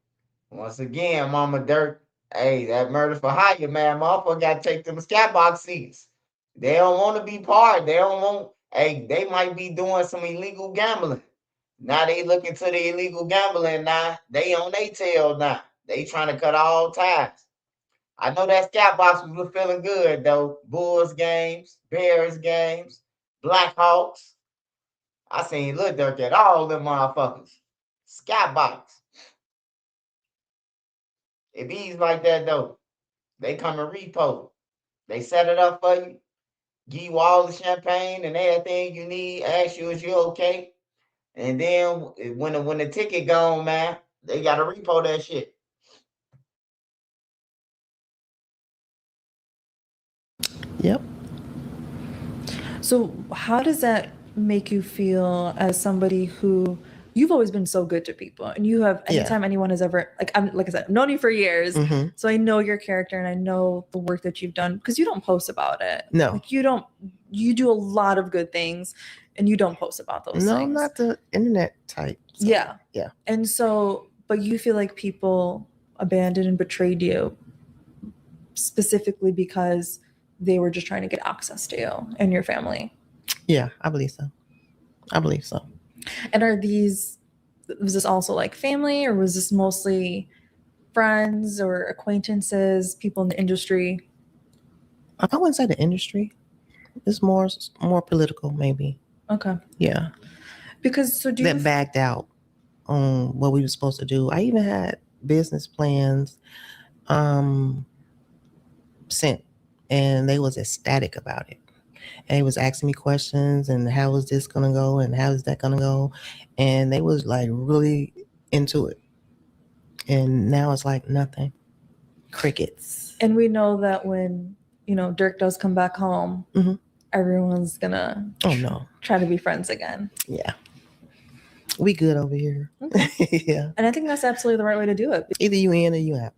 once again, Mama Dirk. Hey, that murder for hire, man. Motherfucker got to take them skybox seats. They don't want to be part. They don't want. Hey, they might be doing some illegal gambling. Now they looking to the illegal gambling. Now they on their tail now. They trying to cut all ties. I know that skybox was feeling good though. Bulls games, Bears games, Blackhawks. I seen Lil Durk at all them motherfuckers. Skybox. It bees like that though. They come and repo. They set it up for you, give you all the champagne and everything you need, ask you is you okay. And then when the ticket gone, man, they gotta repo that shit. Yep. So how does that make you feel as somebody who you've always been so good to people and you have anytime anyone has ever like I said, I've known you for years. Mm-hmm. So I know your character and I know the work that you've done because you don't post about it. No. Like you do a lot of good things and you don't post about those things. No, I'm not the internet type. So, yeah. And so, but you feel like people abandoned and betrayed you specifically because they were just trying to get access to you and your family. Yeah, I believe so. And was this also like family or was this mostly friends or acquaintances, people in the industry? I wouldn't say the industry. It's more political, maybe. Okay. Yeah. Because that backed out on what we were supposed to do. I even had business plans sent and they was ecstatic about it. And they was asking me questions and how is this gonna go and how is that gonna go? And they was like really into it. And now it's like nothing. Crickets. And we know that when, Durk does come back home, everyone's gonna try to be friends again. Yeah. We good over here. Okay. Yeah. And I think that's absolutely the right way to do it. Either you in or you out.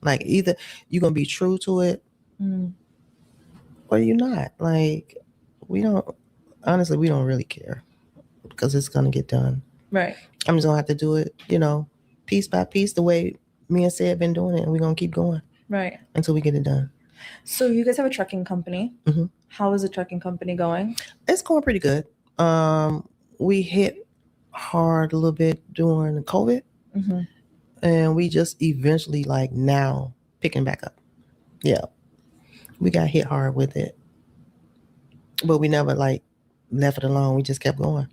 Like, either you're going to be true to it or you're not. Like, we don't really care because it's going to get done. Right. I'm just going to have to do it, piece by piece, the way me and Sid been doing it. And we're going to keep going. Right. Until we get it done. So you guys have a trucking company. How is the trucking company going? It's going pretty good. We hit hard a little bit during COVID. And we just eventually, like, now picking back up. Yeah. We got hit hard with it. But we never, like, left it alone. We just kept going.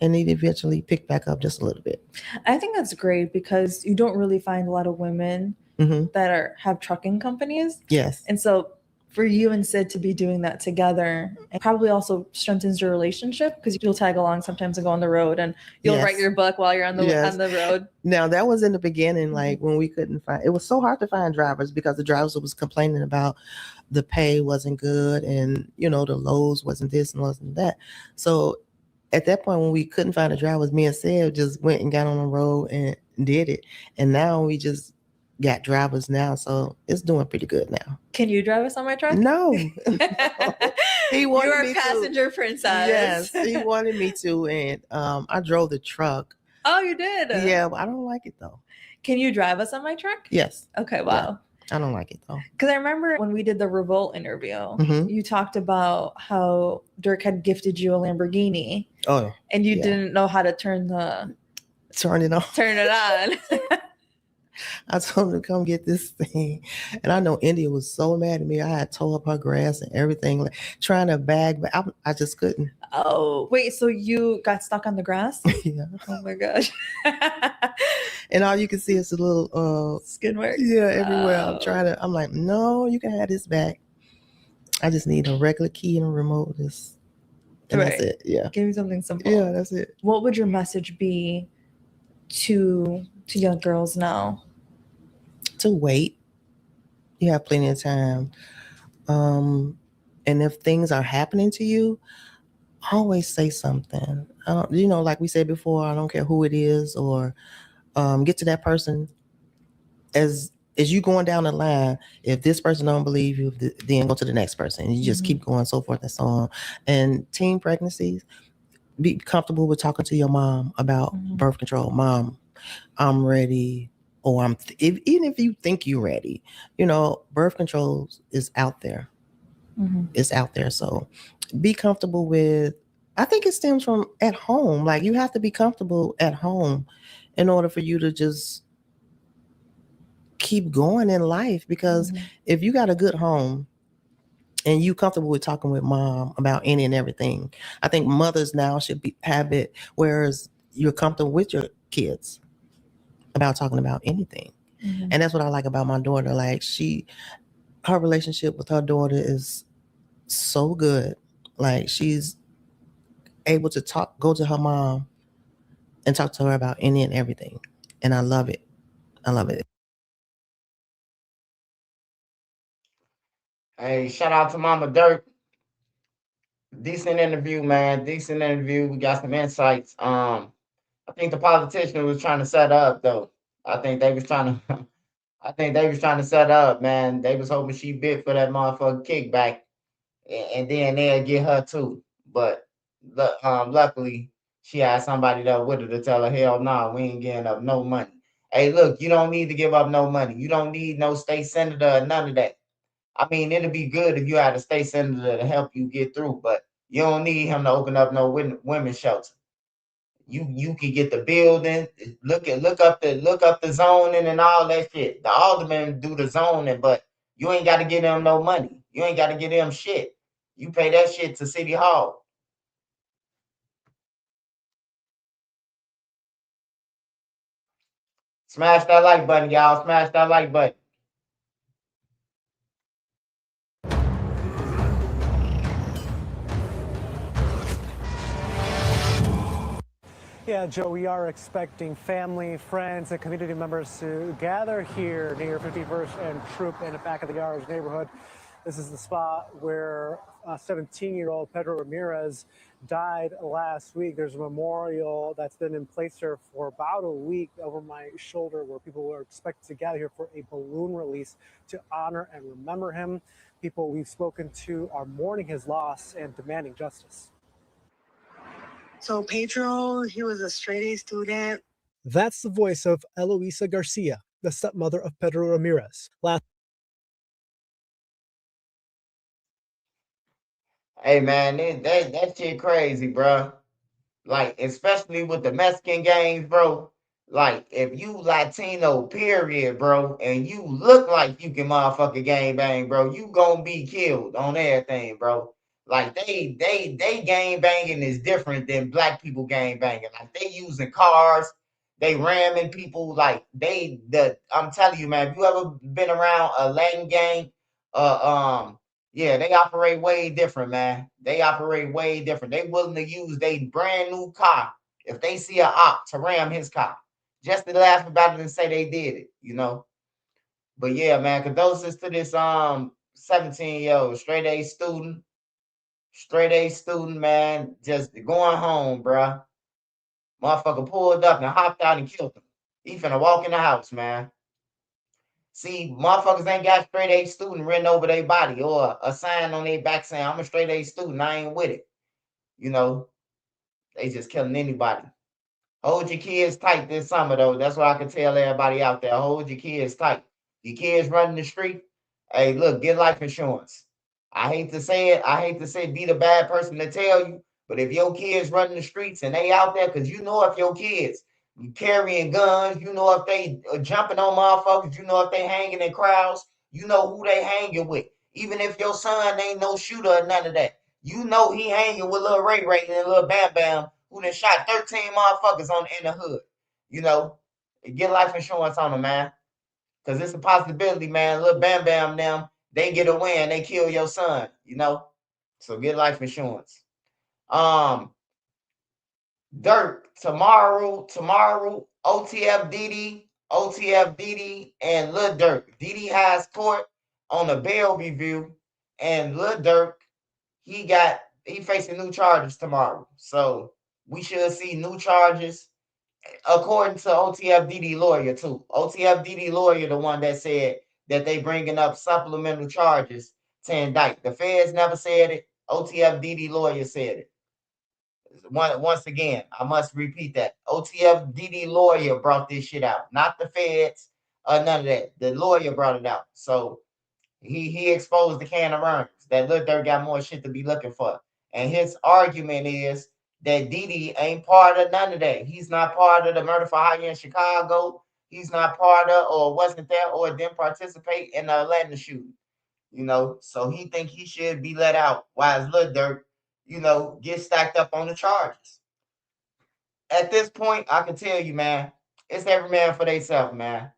And it eventually picked back up just a little bit. I think that's great because you don't really find a lot of women that have trucking companies. Yes. And so for you and Sid to be doing that together, it probably also strengthens your relationship because you'll tag along sometimes and go on the road and you'll write your book while you're on the road. Now, that was in the beginning, like when we couldn't find, it was so hard to find drivers because the drivers was complaining about the pay wasn't good and, the loads wasn't this and wasn't that. So at that point, when we couldn't find a driver, me and Sid just went and got on the road and did it. And now we just got drivers now, so it's doing pretty good now. Can you drive us on my truck? No. He wanted You're me a passenger to. princess. Yes, he wanted me to, and I drove the truck. Oh, you did? Yeah, but I don't like it though. Can you drive us on my truck? Yes. Okay, wow. Yeah, I don't like it though. Because I remember when we did the Revolt interview, you talked about how Durk had gifted you a Lamborghini. Oh. And you didn't know how to turn it on. Turn it on. I told him to come get this thing. And I know India was so mad at me. I had tore up her grass and everything, like, trying to bag, but I just couldn't. Oh, wait, so you got stuck on the grass? Yeah. Oh my gosh. And all you can see is a little skin mark. Yeah, everywhere. I'm like, no, you can have this back. I just need a regular key and a remote. And that's it. Yeah. Give me something simple. Yeah, that's it. What would your message be to young girls now? To wait. You have plenty of time. And if things are happening to you, always say something. Like we said before, I don't care who it is, or get to that person as you going down the line. If this person don't believe you, then go to the next person. And you just keep going, so forth and so on. And teen pregnancies, be comfortable with talking to your mom about birth control. Mom, I'm ready. Or even if you think you're ready, birth control is out there. It's out there. So be comfortable with, I think it stems from at home. Like, you have to be comfortable at home in order for you to just keep going in life. Because if you got a good home and you comfortable with talking with mom about any and everything, I think mothers now should have it, whereas you're comfortable with your kids about talking about anything. And that's what I like about my daughter. Like, her relationship with her daughter is so good. Like, she's able to go to her mom and talk to her about any and everything. And I love it. I love it. Hey, shout out to Mama Durk. Decent interview, man. Decent interview. We got some insights. I think the politician was trying to set up, though. I think they was trying to set up, man. They was hoping she bid for that motherfucking kickback, and then they'll get her too. But luckily, she had somebody there with her to tell her, hell no, we ain't getting up no money. Hey, look, you don't need to give up no money. You don't need no state senator or none of that. I mean, it'd be good if you had a state senator to help you get through, but you don't need him to open up no women's shelter. You can get the building, look up the zoning and all that shit. The aldermen do the zoning, but you ain't got to give them no money. You ain't got to give them shit. You pay that shit to City Hall. Smash that like button, y'all. Smash that like button. Yeah, Joe, we are expecting family, friends, and community members to gather here near 51st and Troop in the back of the Yards neighborhood. This is the spot where 17-year-old Pedro Ramirez died last week. There's a memorial that's been in place here for about a week over my shoulder where people are expected to gather here for a balloon release to honor and remember him. People we've spoken to are mourning his loss and demanding justice. So Pedro, he was a straight A student. That's the voice of Eloisa Garcia, the stepmother of Pedro Ramirez. Hey man, that shit crazy, bro. Like, especially with the Mexican gangs, bro. Like, if you Latino, period, bro, and you look like you can motherfucker gang bang, bro, you gonna be killed on everything, bro. Like they gang banging is different than black people gang banging. Like they using cars, they ramming people. Like I'm telling you, man, if you ever been around a Latin gang, yeah, they operate way different, man. They operate way different. They willing to use their brand new car if they see a op to ram his car, just to laugh about it and say they did it, you know. But yeah, man, condolences to this 17-year-old straight A student, man, just going home, bruh. Motherfucker pulled up and hopped out and killed him. He finna walk in the house, man. See, motherfuckers ain't got straight A student written over their body or a sign on their back saying, I'm a straight A student, I ain't with it. You know, they just killing anybody. Hold your kids tight this summer, though. That's what I can tell everybody out there. Hold your kids tight. Your kids running the street, hey, look, get life insurance. I hate to say it. I hate to say be the bad person to tell you, but if your kids running the streets and they out there, because you know if your kids carrying guns, you know if they jumping on motherfuckers, you know if they hanging in crowds, you know who they hanging with. Even if your son ain't no shooter or none of that, you know he hanging with little Ray Ray and little Bam Bam who done shot 13 motherfuckers in the hood. You know, get life insurance on them, man. Cause it's a possibility, man. Little Bam Bam them, they get a win, they kill your son, you know. So get life insurance. Um, Durk, tomorrow, OTF Didi, and Lil Durk. Didi has court on a bail review, and Lil Durk, he facing new charges tomorrow. So we should see new charges according to OTFDD lawyer too. OTFDD lawyer, the one that said that they bringing up supplemental charges to indict. The feds never said it. OTFDD lawyer said it. Once again, I must repeat that. OTFDD lawyer brought this shit out, not the feds or none of that. The lawyer brought it out. So he exposed the can of worms that Lil Durk got more shit to be looking for. And his argument is that Didi ain't part of none of that. He's not part of the murder for hire in Chicago. He's not part of or wasn't there or didn't participate in the Atlanta shooting. You know, so he think he should be let out. While Lil Durk, you know, get stacked up on the charges. At this point, I can tell you, man, it's every man for theyself, man.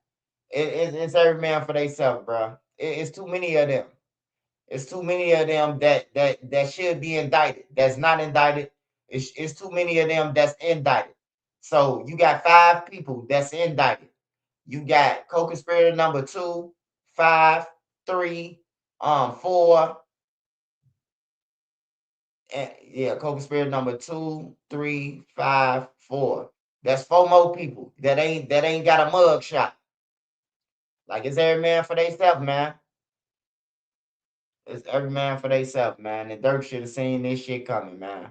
It's every man for theyself, bro. It's too many of them. It's too many of them that should be indicted. That's not indicted. It's too many of them that's indicted. So you got 5 people that's indicted. You got co-conspirator number 2, 5, 3, 4, and yeah, co-conspirator number 2, 3, 5, 4. That's 4 more people that ain't got a mug shot. Like it's every man for theyself, man. It's every man for theyself, man. And Dirk should have seen this shit coming, man.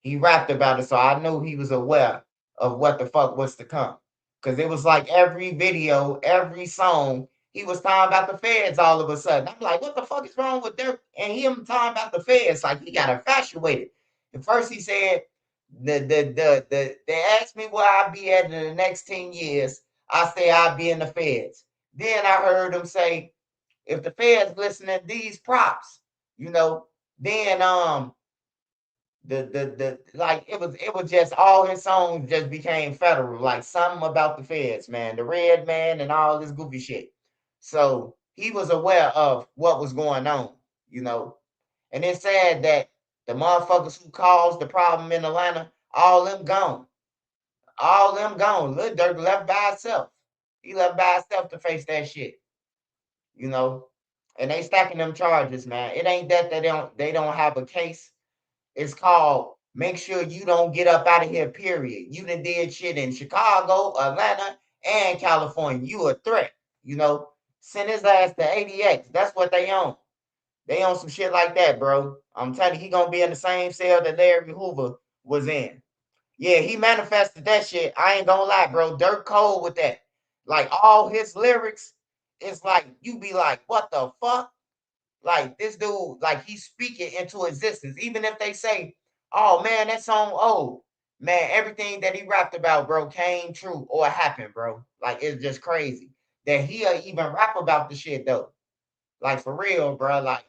He rapped about it, so I knew he was aware of what the fuck was to come. Cause it was like every video, every song, he was talking about the feds all of a sudden. I'm like, what the fuck is wrong with Dirk and him talking about the feds? Like he got infatuated. At first he said, they asked me where I'll be at in the next 10 years. I say I'll be in the feds. Then I heard him say, if the feds listening to these props, you know, then the like it was just all his songs just became federal, like something about the feds, man, the red man and all this goofy shit. So he was aware of what was going on, you know. And it's sad that the motherfuckers who caused the problem in Atlanta, all them gone. all them gone. Lil Durk left by himself. He left by himself to face that shit. You know, and they stacking them charges, man. It ain't that they don't have a case. It's called make sure you don't get up out of here. Period. You done did shit in Chicago, Atlanta, and California. You a threat. You know, send his ass to ADX. That's what they own. They own some shit like that, bro. I'm telling you, he gonna be in the same cell that Larry Hoover was in. Yeah, he manifested that shit. I ain't gonna lie, bro. Dirt cold with that. Like all his lyrics, it's like you be like, what the fuck? Like this dude, like he's speaking into existence. Even if they say, "Oh man, that song old," man, everything that he rapped about, bro, came true or happened, bro. Like it's just crazy that he'll even rap about the shit though. Like for real, bro. Like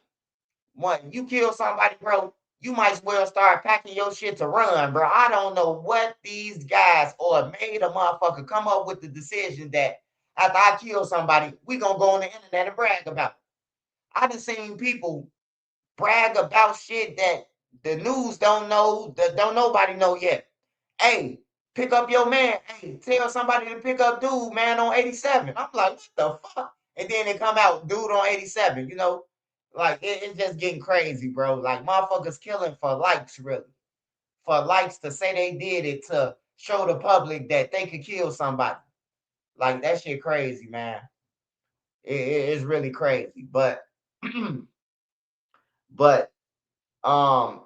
when you kill somebody, bro, you might as well start packing your shit to run, bro. I don't know what these guys or made a motherfucker come up with the decision that after I kill somebody, we gonna go on the internet and brag about it. I done seen people brag about shit that the news don't know, that don't nobody know yet. Hey, pick up your man. Hey, tell somebody to pick up dude, man, on 87. I'm like, what the fuck? And then they come out, dude on 87, you know? Like, it's just getting crazy, bro. Like, motherfuckers killing for likes, really. For likes to say they did it to show the public that they could kill somebody. Like, that shit crazy, man. It's really crazy. But um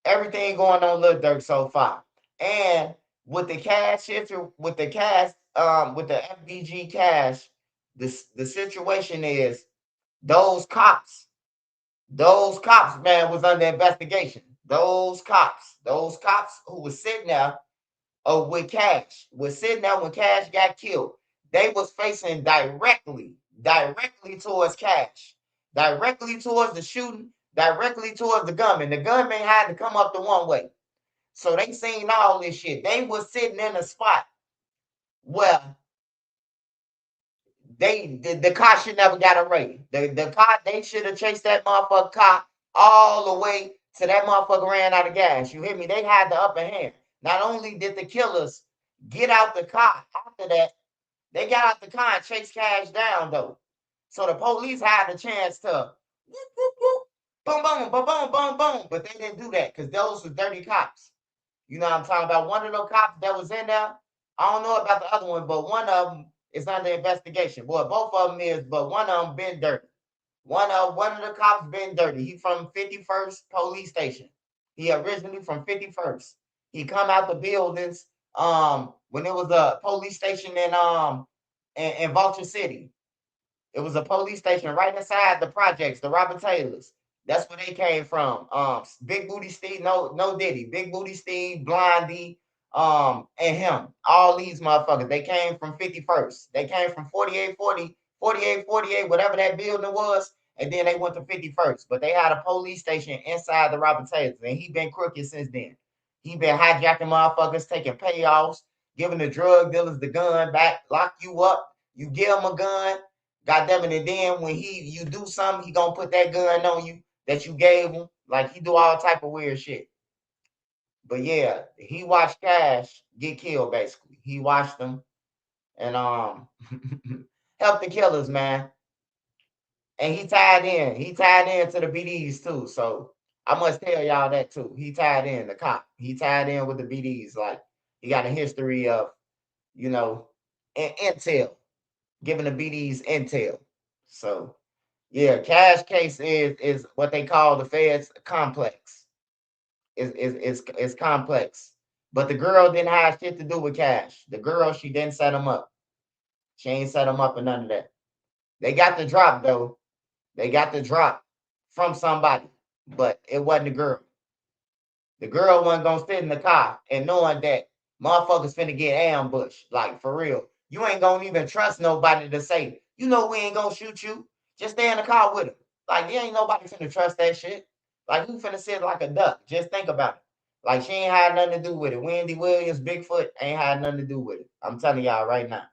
everything going on Lil Durk so far. And with the cash issue, with the FBG cash, the situation is those cops, man, was under investigation. Those cops who was sitting there with Cash, was sitting there when Cash got killed. They was facing directly towards Cash, directly towards the shooting, directly towards the gunman. The gunman had to come up the one way. So they seen all this shit. They was sitting in a spot where the car should never got a raid. The car, they should have chased that motherfucker car all the way to that motherfucker ran out of gas. You hear me? They had the upper hand. Not only did the killers get out the car after that, they got out the car and chased Cash down though. So the police had the chance to whoop, whoop, whoop, boom, boom, boom, boom, boom, boom. But they didn't do that because those were dirty cops. You know what I'm talking about? One of those cops that was in there, I don't know about the other one, but one of them is under investigation. Boy, both of them is, but one of them been dirty. One of the cops been dirty. He from 51st Police Station. He originally from 51st. He come out the buildings when it was a police station in Vulture City. It was a police station right inside the projects, the Robert Taylors. That's where they came from. Big Booty Steve, no Diddy, Big Booty Steve, Blondie, and him. All these motherfuckers. They came from 51st. They came from 48, whatever that building was, and then they went to 51st. But they had a police station inside the Robert Taylors, and he been crooked since then. He been hijacking motherfuckers, taking payoffs, giving the drug dealers the gun back, lock you up. You give him a gun, God damn it. And then when you do something, he gonna put that gun on you that you gave him. Like he do all type of weird shit. But yeah, he watched Cash get killed basically. He watched them and helped the killers, man. And he tied in. He tied in to the BDs too. So I must tell y'all that too. He tied in the cop. He tied in with the BDs. Like he got a history of, you know, intel, giving the BDs intel. So yeah, Cash case is what they call the feds complex. Is complex. But the girl didn't have shit to do with Cash. The girl, she didn't set him up. She ain't set him up or none of that. They got the drop though. They got the drop from somebody, but it wasn't the girl. The girl wasn't gonna sit in the car and knowing that motherfuckers finna get ambushed. Like for real. You ain't gonna even trust nobody to say, you know we ain't gonna shoot you. Just stay in the car with him. Like you ain't nobody finna trust that shit. Like who finna sit like a duck? Just think about it. Like she ain't had nothing to do with it. Wendy Williams, Bigfoot ain't had nothing to do with it. I'm telling y'all right now.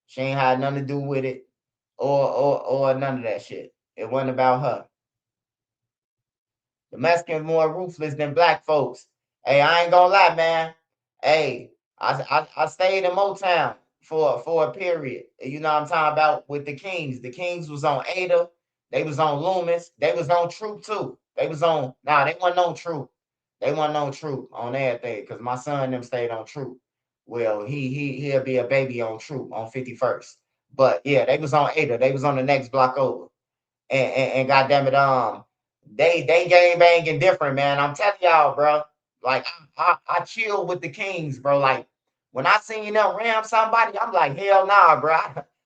She ain't had nothing to do with it or none of that shit. It wasn't about her. The Mexicans more ruthless than black folks. Hey, I ain't gonna lie, man. Hey, I stayed in Motown for a period. You know what I'm talking about with the Kings. The Kings was on Ada. They was on Loomis. They was on Troop too. They was on they wasn't on Troop. They wasn't on Troop on everything because my son and them stayed on Troop. Well, he'll be a baby on Troop on 51st. But yeah, they was on Ada. They was on the next block over. And goddamn it, they gang banging different, man. I'm telling y'all, bro. Like I chill with the Kings, bro. Like when I seen them ram somebody, I'm like, hell nah, bro.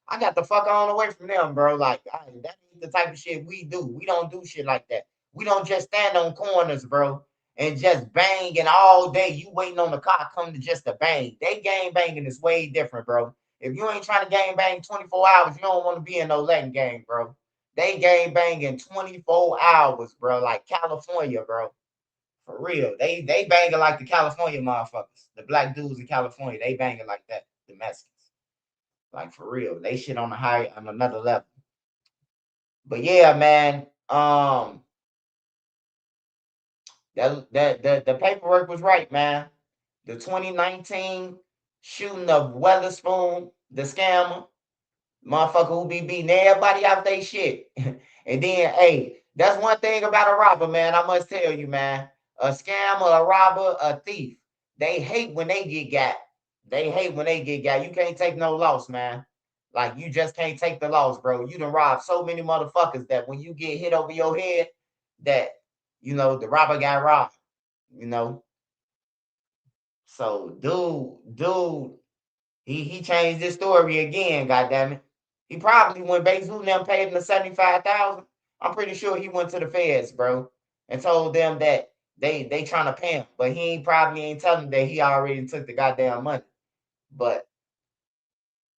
I got the fuck on away from them, bro. Like that ain't the type of shit we do. We don't do shit like that. We don't just stand on corners, bro, and just bang and all day you waiting on the car come to just to bang. They gang banging is way different, bro. If you ain't trying to gang bang 24 hours, you don't want to be in no Latin gang, bro. They gang banging 24 hours, bro. Like California, bro. For real. They banging like the California motherfuckers. The black dudes in California, they banging like that. The Mexicans. Like for real. They shit on another level. But yeah, man. The paperwork was right, man. The 2019 shooting of Weatherspoon, the scammer, motherfucker who be beating everybody out they shit. And then, hey, that's one thing about a robber, man. I must tell you, man. A scammer, a robber, a thief. They hate when they get got. They hate when they get got. You can't take no loss, man. Like you just can't take the loss, bro. You done robbed so many motherfuckers that when you get hit over your head, that the robber got robbed. You know. So, dude, he changed his story again, goddammit. He probably when Bezu them paid him the 75,000. I'm pretty sure he went to the feds, bro, and told them that they trying to pay him, but he probably ain't telling them that he already took the goddamn money. But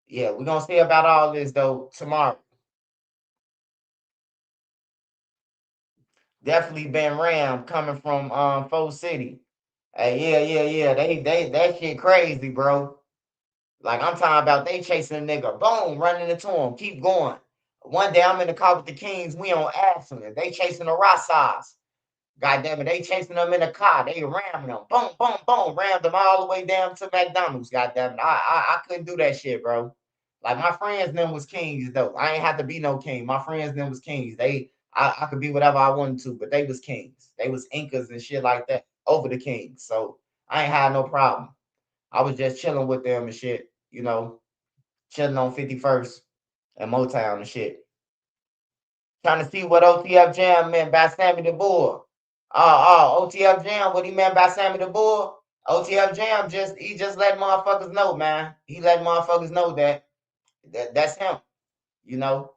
yeah, we're gonna see about all this though tomorrow. Definitely been Ram coming from Fo City. Hey, yeah. They that shit crazy, bro. Like I'm talking about they chasing a nigga, boom, running into him, keep going. One day I'm in the car with the Kings, we on accident. They chasing the Rossas. God damn it, they chasing them in the car. They ramming them. Boom, boom, boom. Rammed them all the way down to McDonald's. God damn it. I couldn't do that shit, bro. Like my friends them was kings though. I ain't have to be no king. My friends them was kings. I could be whatever I wanted to, but they was kings. They was Incas and shit like that over the kings. So I ain't had no problem. I was just chilling with them and shit, chilling on 51st and Motown and shit. Trying to see what OTF Jam meant by Sammy the Bull. OTF Jam, what he meant by Sammy the Bull? OTF Jam he just let motherfuckers know, man. He let motherfuckers know that's him. You know,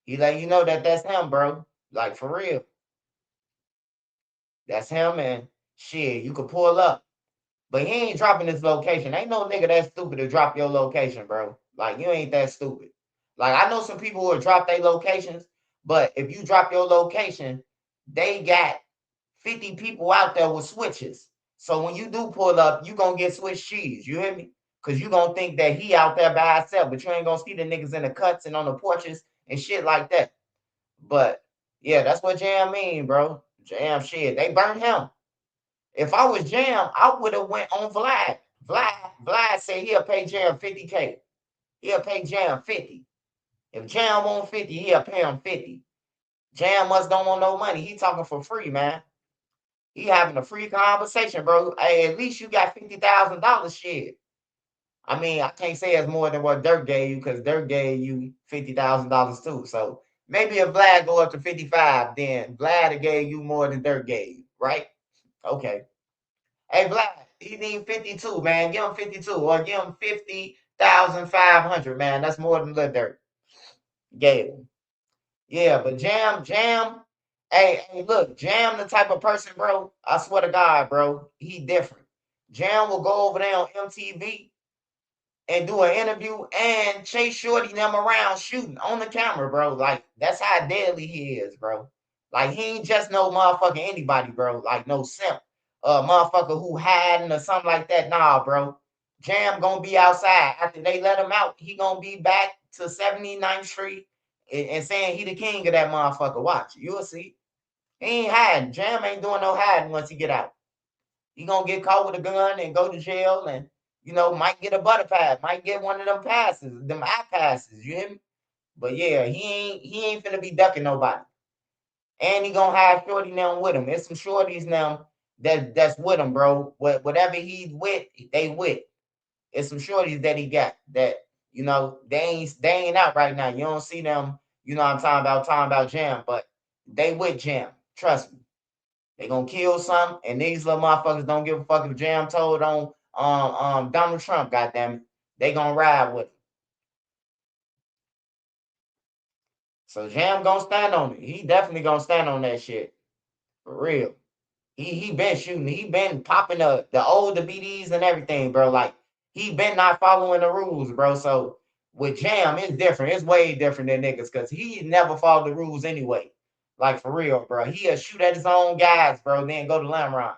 he let you know that that's him, bro. Like for real, that's him. And shit, you could pull up. But he ain't dropping his location. Ain't no nigga that stupid to drop your location, bro. Like you ain't that stupid. Like I know some people who will drop their locations, but if you drop your location, they got 50 people out there with switches. So when you do pull up, you gonna get switch cheese. You hear me? Cause you gonna think that he out there by himself, but you ain't gonna see the niggas in the cuts and on the porches and shit like that. But yeah, that's what Jam mean, bro. Jam shit. They burned him. If I was Jam, I would have went on Vlad. Vlad said he'll pay Jam 50K. He'll pay Jam 50. If Jam want 50, he'll pay him 50. Jam must don't want no money. He talking for free, man. He having a free conversation, bro. Hey, at least you got $50,000 shit. I mean, I can't say it's more than what Durk gave you because Durk gave you $50,000 too. So maybe if Vlad go up to 55, then Vlad gave you more than Durk gave you, right? Okay. Hey, Vlad, he need 52, man. Give him 52 or give him 50,500, man. That's more than Lil Durk gave him. Yeah, but Jam. Hey, look, Jam the type of person, bro. I swear to God, bro, he different. Jam will go over there on MTV and do an interview and chase Shorty them around shooting on the camera, bro. Like that's how deadly he is, bro. Like he ain't just no motherfucking anybody, bro. Like no simp, motherfucker who hiding or something like that. Nah, bro. Jam gonna be outside after they let him out. He gonna be back to 79th Street and saying he the king of that motherfucker. Watch, you'll see. He ain't hiding. Jam ain't doing no hiding once he get out. He gonna get caught with a gun and go to jail and Might get a butter pass, might get one of them passes, them eye passes, you hear me? But yeah, he ain't finna be ducking nobody. And he gonna have shorty now with him. There's some shorties now that's with him, bro. Whatever he's with, they with. It's some shorties that he got that, they ain't out right now. You don't see them, I'm talking about Jam, but they with Jam. Trust me. They gonna kill some, and these little motherfuckers don't give a fuck if Jam told on Donald Trump, goddamn it. They gonna ride with him. So Jam gonna stand on it. He definitely gonna stand on that shit. For real. He been shooting. He been popping the older BDs and everything, bro. Like he been not following the rules, bro. So with Jam, it's different. It's way different than niggas because he never followed the rules anyway. Like for real, bro. He'll shoot at his own guys, bro. Then go to Lamron,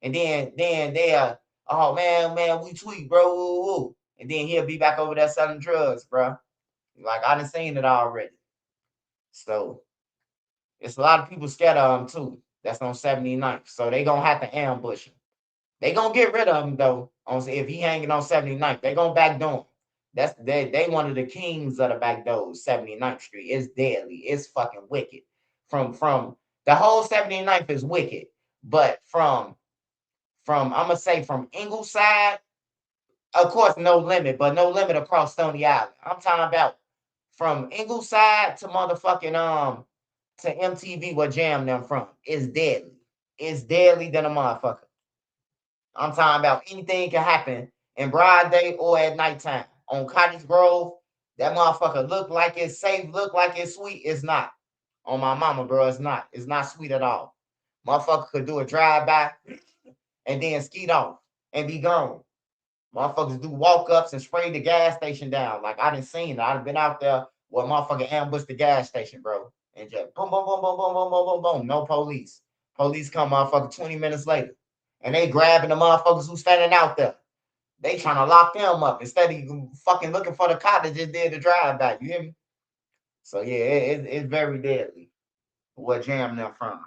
and then they'll, oh man, we tweet, bro. Woo, woo. And then he'll be back over there selling drugs, bro. Like I done seen it already. So it's a lot of people scared of him too. That's on 79th. So they gonna have to ambush him. They gonna get rid of him though. If he hanging on 79th, they gonna backdoor him. They one of the kings of the backdoors. 79th Street. It's deadly. It's fucking wicked. From the whole 79th is wicked. But from I'm gonna say from Ingleside, of course, no limit, but no limit across Stony Island. I'm talking about from Ingleside to motherfucking to MTV where Jam them from. It's deadly. It's deadly than a motherfucker. I'm talking about anything can happen in broad day or at nighttime. On Cottage Grove, that motherfucker look like it's safe, look like it's sweet. It's not. On my mama, bro, it's not. It's not sweet at all. Motherfucker could do a drive-by and then skeet off and be gone. Motherfuckers do walk-ups and spray the gas station down. Like I done seen it. I done been out there where motherfucker ambushed the gas station, bro. And just boom, boom, boom, boom, boom, boom, boom, boom, boom. No police. Police come motherfucker 20 minutes later. And they grabbing the motherfuckers who standing out there. They trying to lock them up instead of fucking looking for the cop that just did the drive back. You hear me? So yeah, it's very deadly. What Jam them from?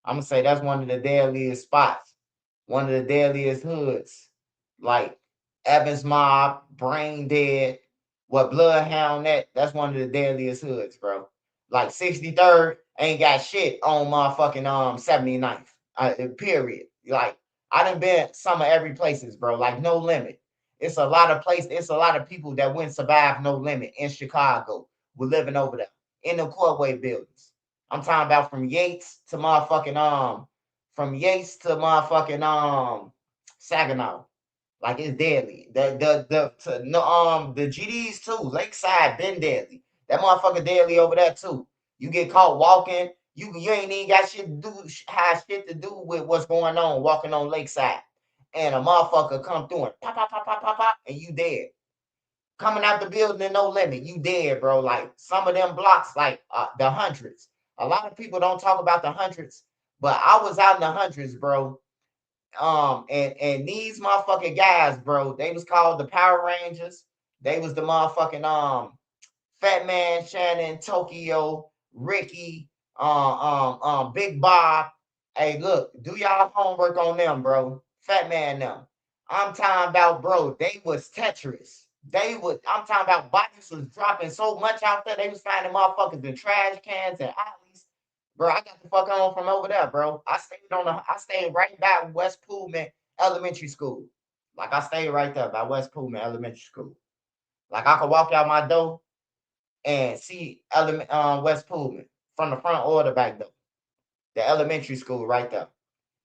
I'm gonna say that's one of the deadliest spots, one of the deadliest hoods. Like Evans Mob, Brain Dead, what Bloodhound that's one of the deadliest hoods, bro. Like 63rd ain't got shit on motherfucking 79th. Period. Like I done been some of every places, bro. Like no limit. It's a lot of places, it's a lot of people that went survive no limit in Chicago. We're living over there in the Courtway buildings. I'm talking about from Yates to motherfucking Saginaw. Like it's deadly. The GDs too. Lakeside been deadly. That motherfucker deadly over there too. You get caught walking, you ain't even got shit to do, have shit to do with what's going on walking on Lakeside, and a motherfucker come through and pop pop pop pop pop pop, and you dead. Coming out the building in no limit, you dead, bro. Like some of them blocks, like the hundreds. A lot of people don't talk about the hundreds, but I was out in the hundreds, bro. And these motherfucking guys, bro, they was called the Power Rangers. They was the motherfucking Fat Man, Shannon, Tokyo, Ricky, Big Bob. Hey, look, do y'all homework on them, bro. Fat Man them. I'm talking about, bro, they was Tetris. I'm talking about bodies was dropping so much out there. They was finding motherfuckers in trash cans and alleys. Bro, I got the fuck on from over there, bro. I stayed right by West Pullman Elementary School. Like I stayed right there by West Pullman Elementary School. Like I could walk out my door and see West Pullman from the front or the back door. The elementary school right there.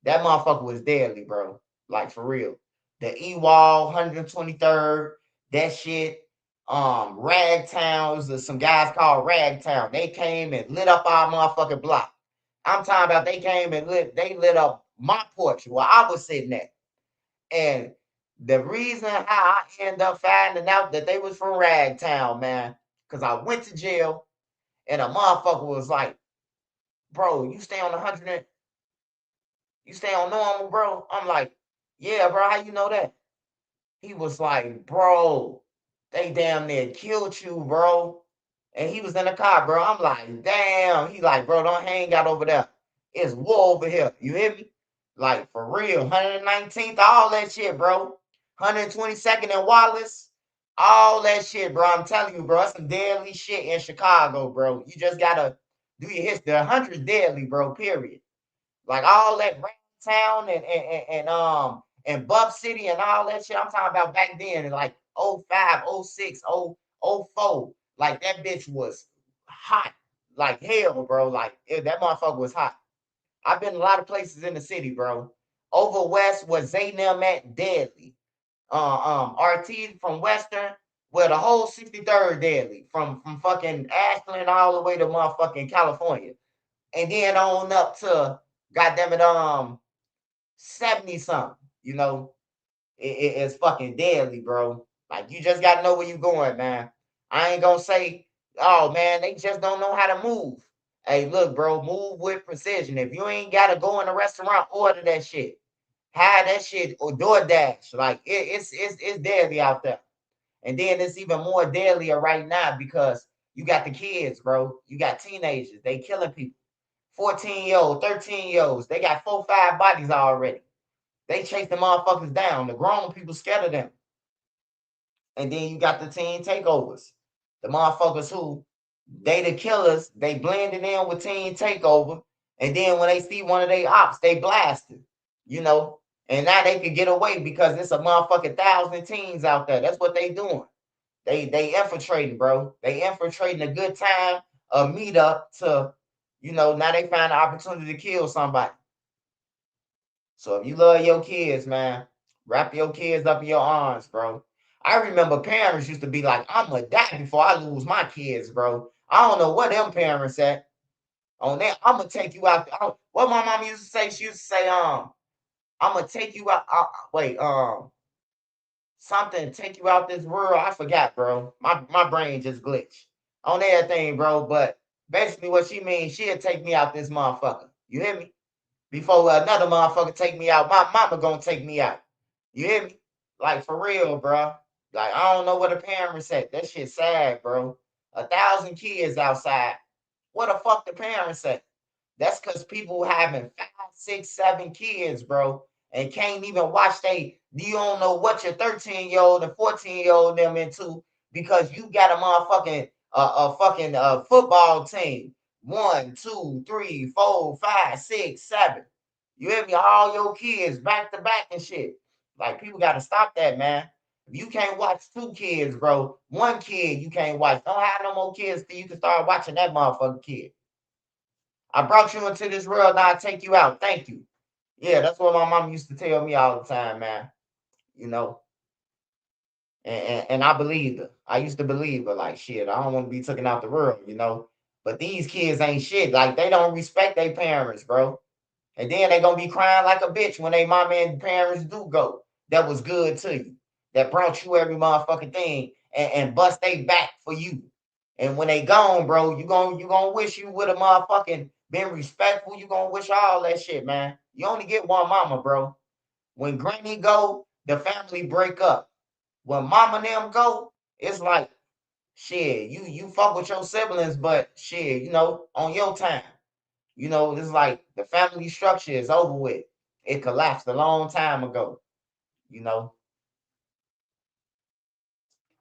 That motherfucker was deadly, bro. Like for real. The E-Wall, 123rd, that shit. Ragtown, was some guys called Ragtown. They came and lit up our motherfucking block. I'm talking about they lit up my porch where I was sitting at. And the reason how I ended up finding out that they was from Ragtown, man, because I went to jail and a motherfucker was like, bro, you stay on normal, bro. I'm like, yeah, bro, how you know that? He was like, bro, they damn near killed you, bro. And he was in the car, bro. I'm like, damn. He like, bro, don't hang out over there. It's war over here. You hear me? Like, for real. 119th, all that shit, bro. 122nd and Wallace, all that shit, bro. I'm telling you, bro, that's some deadly shit in Chicago, bro. You just gotta do your history. The 100's deadly, bro. Period. Like all that Rain Town and Buff City and all that shit. I'm talking about back then, in like '05, '06, '04. Like that bitch was hot, like hell, bro. Like that motherfucker was hot. I've been a lot of places in the city, bro. Over west was Zaynam at deadly. RT from Western, well, the whole 63rd deadly from fucking Ashland all the way to motherfucking California, and then on up to goddamn it 70 something. You know, it's fucking deadly, bro. Like you just gotta know where you going, man. I ain't gonna say, oh man, they just don't know how to move. Hey, look, bro, move with precision. If you ain't gotta go in a restaurant, order that shit. Hide that shit or DoorDash. Like it's deadly out there. And then it's even more deadlier right now because you got the kids, bro. You got teenagers. They killing people. 14-year-old, 13-year-olds. They got 4, 5 bodies already. They chase the motherfuckers down. The grown people scared of them. And then you got the teen takeovers. The motherfuckers who they the killers, they blended in with teen takeover. And then when they see one of their ops, they blasted. You know, and now they can get away because it's a motherfucking 1,000 teens out there. That's what they doing. They infiltrating, bro. They infiltrating a good time, a meetup to, now they find an opportunity to kill somebody. So if you love your kids, man, wrap your kids up in your arms, bro. I remember parents used to be like, I'm gonna die before I lose my kids, bro. I don't know what them parents at. On that, I'm gonna take you out. What my mom used to say, she used to say, I'm gonna take you out. Wait, something take you out this world. I forgot, bro. My brain just glitched on everything, bro. But basically, what she means, she'll take me out this motherfucker. You hear me? Before another motherfucker take me out, my mama gonna take me out. You hear me? Like for real, bro. Like I don't know what the parents said. That shit sad, bro. 1,000 kids outside. What the fuck the parents say? That's because people having 5, 6, 7 kids, bro, and can't even watch they. You don't know what your 13-year-old and 14-year-old them into because you got a motherfucking a fucking football team. 1, 2, 3, 4, 5, 6, 7. You hear me? All your kids back to back and shit. Like people got to stop that, man. If you can't watch 2 kids, bro, 1 kid you can't watch. Don't have no more kids till you can start watching that motherfucking kid. I brought you into this world, now I take you out. Thank you. Yeah, that's what my mom used to tell me all the time, man. You know, and I believed her. I used to believe her, like shit. I don't want to be taken out the world. But these kids ain't shit. Like they don't respect their parents, bro. And then they gonna be crying like a bitch when they mama and parents do go. That was good to you. That brought you every motherfucking thing and bust they back for you. And when they gone, bro, you gonna wish you would have motherfucking been respectful. You gonna wish all that shit, man. You only get one mama, bro. When granny go, the family break up. When mama and them go, it's like shit. You fuck with your siblings, but shit, on your time. It's like the family structure is over with. It collapsed a long time ago, you know.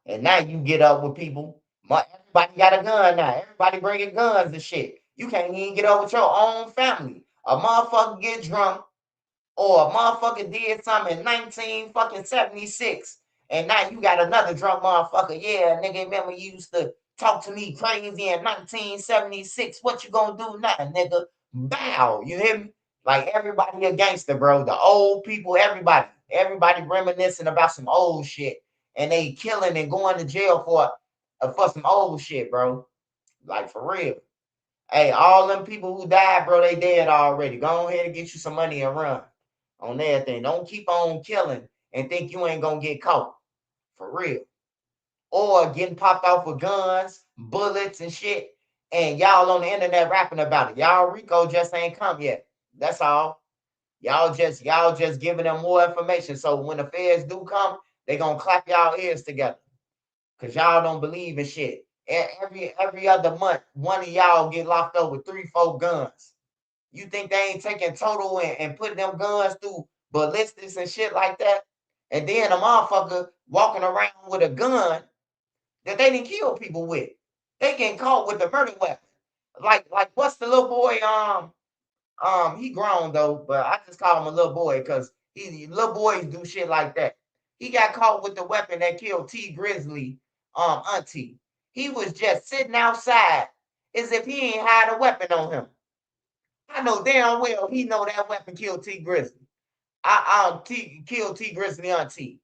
And now you get up with people. Everybody got a gun now. Everybody bringing guns and shit. You can't even get up with your own family. A motherfucker get drunk or a motherfucker did something in 1976, and now you got another drunk motherfucker. Yeah, nigga, remember you used to talk to me crazy in 1976. What you gonna do now, nigga? Bow. You hear me? Like everybody a gangster, bro. The old people, everybody reminiscing about some old shit, and they killing and going to jail for some old shit, bro. Like for real. Hey, all them people who died, bro, they dead already. Go ahead and get you some money and run on everything. Don't keep on killing and think you ain't gonna get caught. For real. Or getting popped off with guns, bullets, and shit. And y'all on the internet rapping about it. Y'all Rico just ain't come yet. That's all. Y'all just giving them more information. So when the feds do come, they gonna clap y'all ears together. Cause y'all don't believe in shit. Every other month, one of y'all get locked up with 3, 4 guns. You think they ain't taking total and putting them guns through ballistics and shit like that? And then a motherfucker walking around with a gun that they didn't kill people with. They getting caught with a murder weapon. Like what's the little boy? He grown though, but I just call him a little boy because he little boys do shit like that. He got caught with the weapon that killed T Grizzly, auntie. He was just sitting outside as if he ain't had a weapon on him. I know damn well he know that weapon killed T Grizzly. Killed T Grizzly auntie.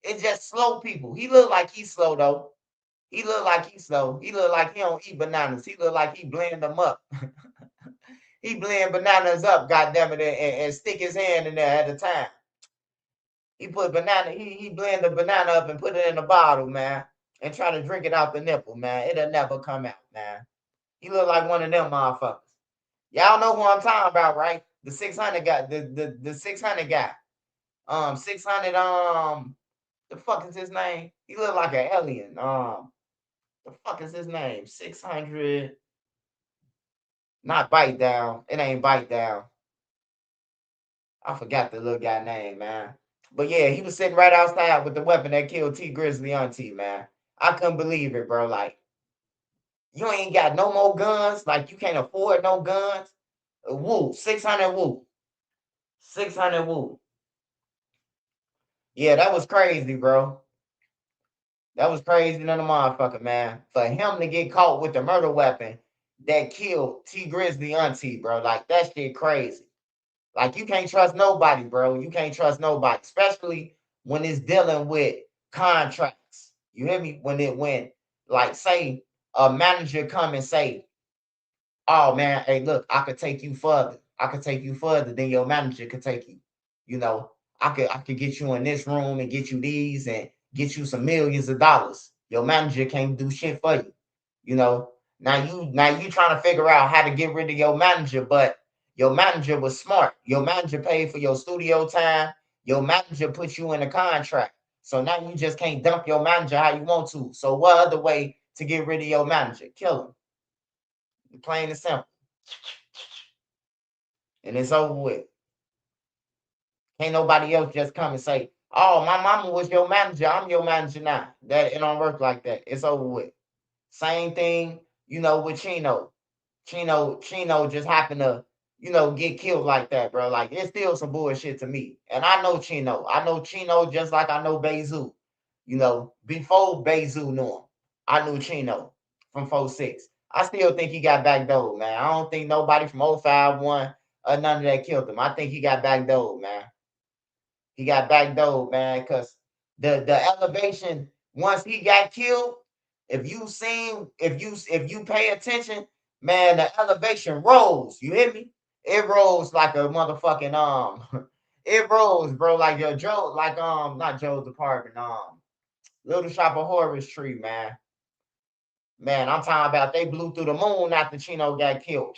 It just slow people. He look like he's slow though. He look like he's slow. He look like he don't eat bananas. He look like he blend them up. He blend bananas up, goddamn it, and stick his hand in there at a time. He put banana, he blend the banana up and put it in a bottle, man, and try to drink it out the nipple, man. It'll never come out, man. He look like one of them motherfuckers. Y'all know who I'm talking about, right? The 600 guy, the 600 guy. 600, the fuck is his name? He look like an alien. The fuck is his name? 600, not Bite Down. It ain't Bite Down. I forgot the little guy name, man. But yeah, he was sitting right outside with the weapon that killed T Grizzly auntie, man. I couldn't believe it, bro. Like, you ain't got no more guns. Like, you can't afford no guns. Woo, 600 woo. 600 woo. Yeah, that was crazy, bro. That was crazy than a motherfucker, man. For him to get caught with the murder weapon that killed T Grizzly auntie, bro. Like, that shit crazy. Like you can't trust nobody, bro. You can't trust nobody, especially when it's dealing with contracts. You hear me? When like say a manager come and say, "Oh man, hey look, I could take you further. I could take you further than your manager could take you. You know, I could get you in this room and get you these and get you some millions of dollars. Your manager can't do shit for you. You know, now you trying to figure out how to get rid of your manager, but your manager was smart. Your manager paid for your studio time. Your manager put you in a contract. So now you just can't dump your manager how you want to. So what other way to get rid of your manager? Kill him. Plain and simple. And it's over with. Can't nobody else just come and say, "Oh, my mama was your manager. I'm your manager now." That it don't work like that. It's over with. Same thing, with Chino. Chino just happened to, get killed like that, bro. Like it's still some bullshit to me. And I know Chino. I know Chino just like I know Bezu. Before Bezu knew him, I knew Chino from 46. I still think he got backdoored, man. I don't think nobody from 051 or none of that killed him. I think he got backdoored, man. He got backdoored, man, because the elevation once he got killed, if you pay attention, man, the elevation rose. You hear me? It rose like a motherfucking it rose, bro, like your Joe, like not Joe's apartment, Little Shop of Horrors tree, man. Man, I'm talking about they blew through the moon after Chino got killed.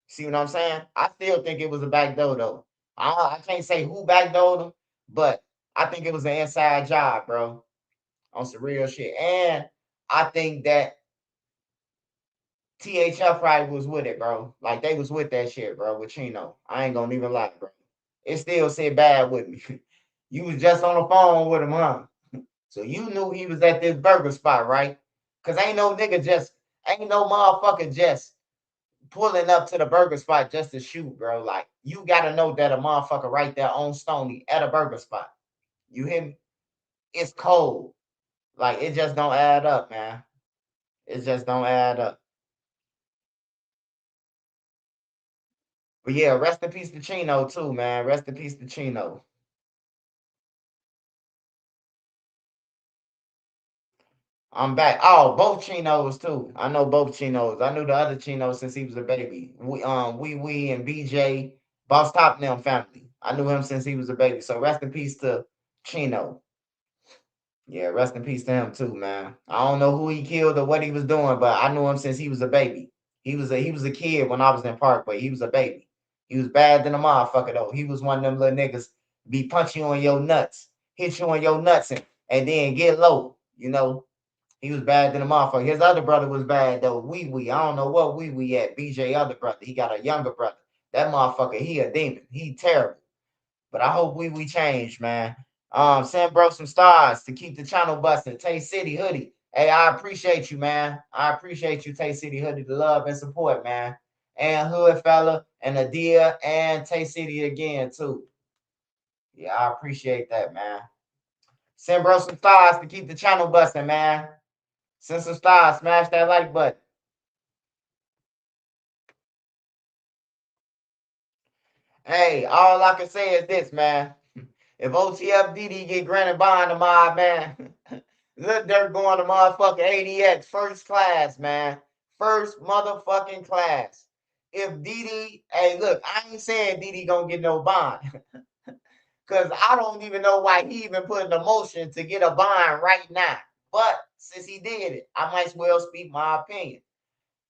See what I'm saying? I still think it was a backdoor though. I can't say who backdoored him, but I think it was an inside job, bro, on some real shit. And I think that THF probably was with it, bro. Like they was with that shit, bro, with Chino. I ain't gonna even lie, bro. It still said bad with me. You was just on the phone with him, huh? So you knew he was at this burger spot, right? Cause ain't no motherfucker just pulling up to the burger spot just to shoot, bro. Like you gotta know that a motherfucker right there on Stony at a burger spot. You hear me? It's cold. Like it just don't add up, man. It just don't add up. But yeah, rest in peace to Chino too, man. Rest in peace to Chino. I'm back. Oh, both Chinos too. I know both Chinos. I knew the other Chino since he was a baby. We and BJ, Boss Top and them family. I knew him since he was a baby. So rest in peace to Chino. Yeah, rest in peace to him too, man. I don't know who he killed or what he was doing, but I knew him since he was a baby. He was a kid when I was in Parkway. He was a baby. He was bad than a motherfucker though. He was one of them little niggas be punch you on your nuts, hit you on your nuts, and then get low. He was bad than a motherfucker. His other brother was bad though. Wee. I don't know what Wee at. BJ other brother. He got a younger brother. That motherfucker, he a demon. He terrible. But I hope we changed, man. Send bro some stars to keep the channel busting. Tay City Hoodie. Hey, I appreciate you, man. I appreciate you, Tay City Hoodie, the love and support, man. And Hood Fella and Adia and Tay City again, too. Yeah, I appreciate that, man. Send bro some stars to keep the channel busting, man. Send some stars. Smash that like button. Hey, all I can say is this, man. If OTFDD get granted bond tomorrow, man, look, they're going to motherfucking ADX first class, man. First motherfucking class. If DD, hey, look, I ain't saying DD gonna get no bond. Because I don't even know why he even put in a motion to get a bond right now. But since he did it, I might as well speak my opinion.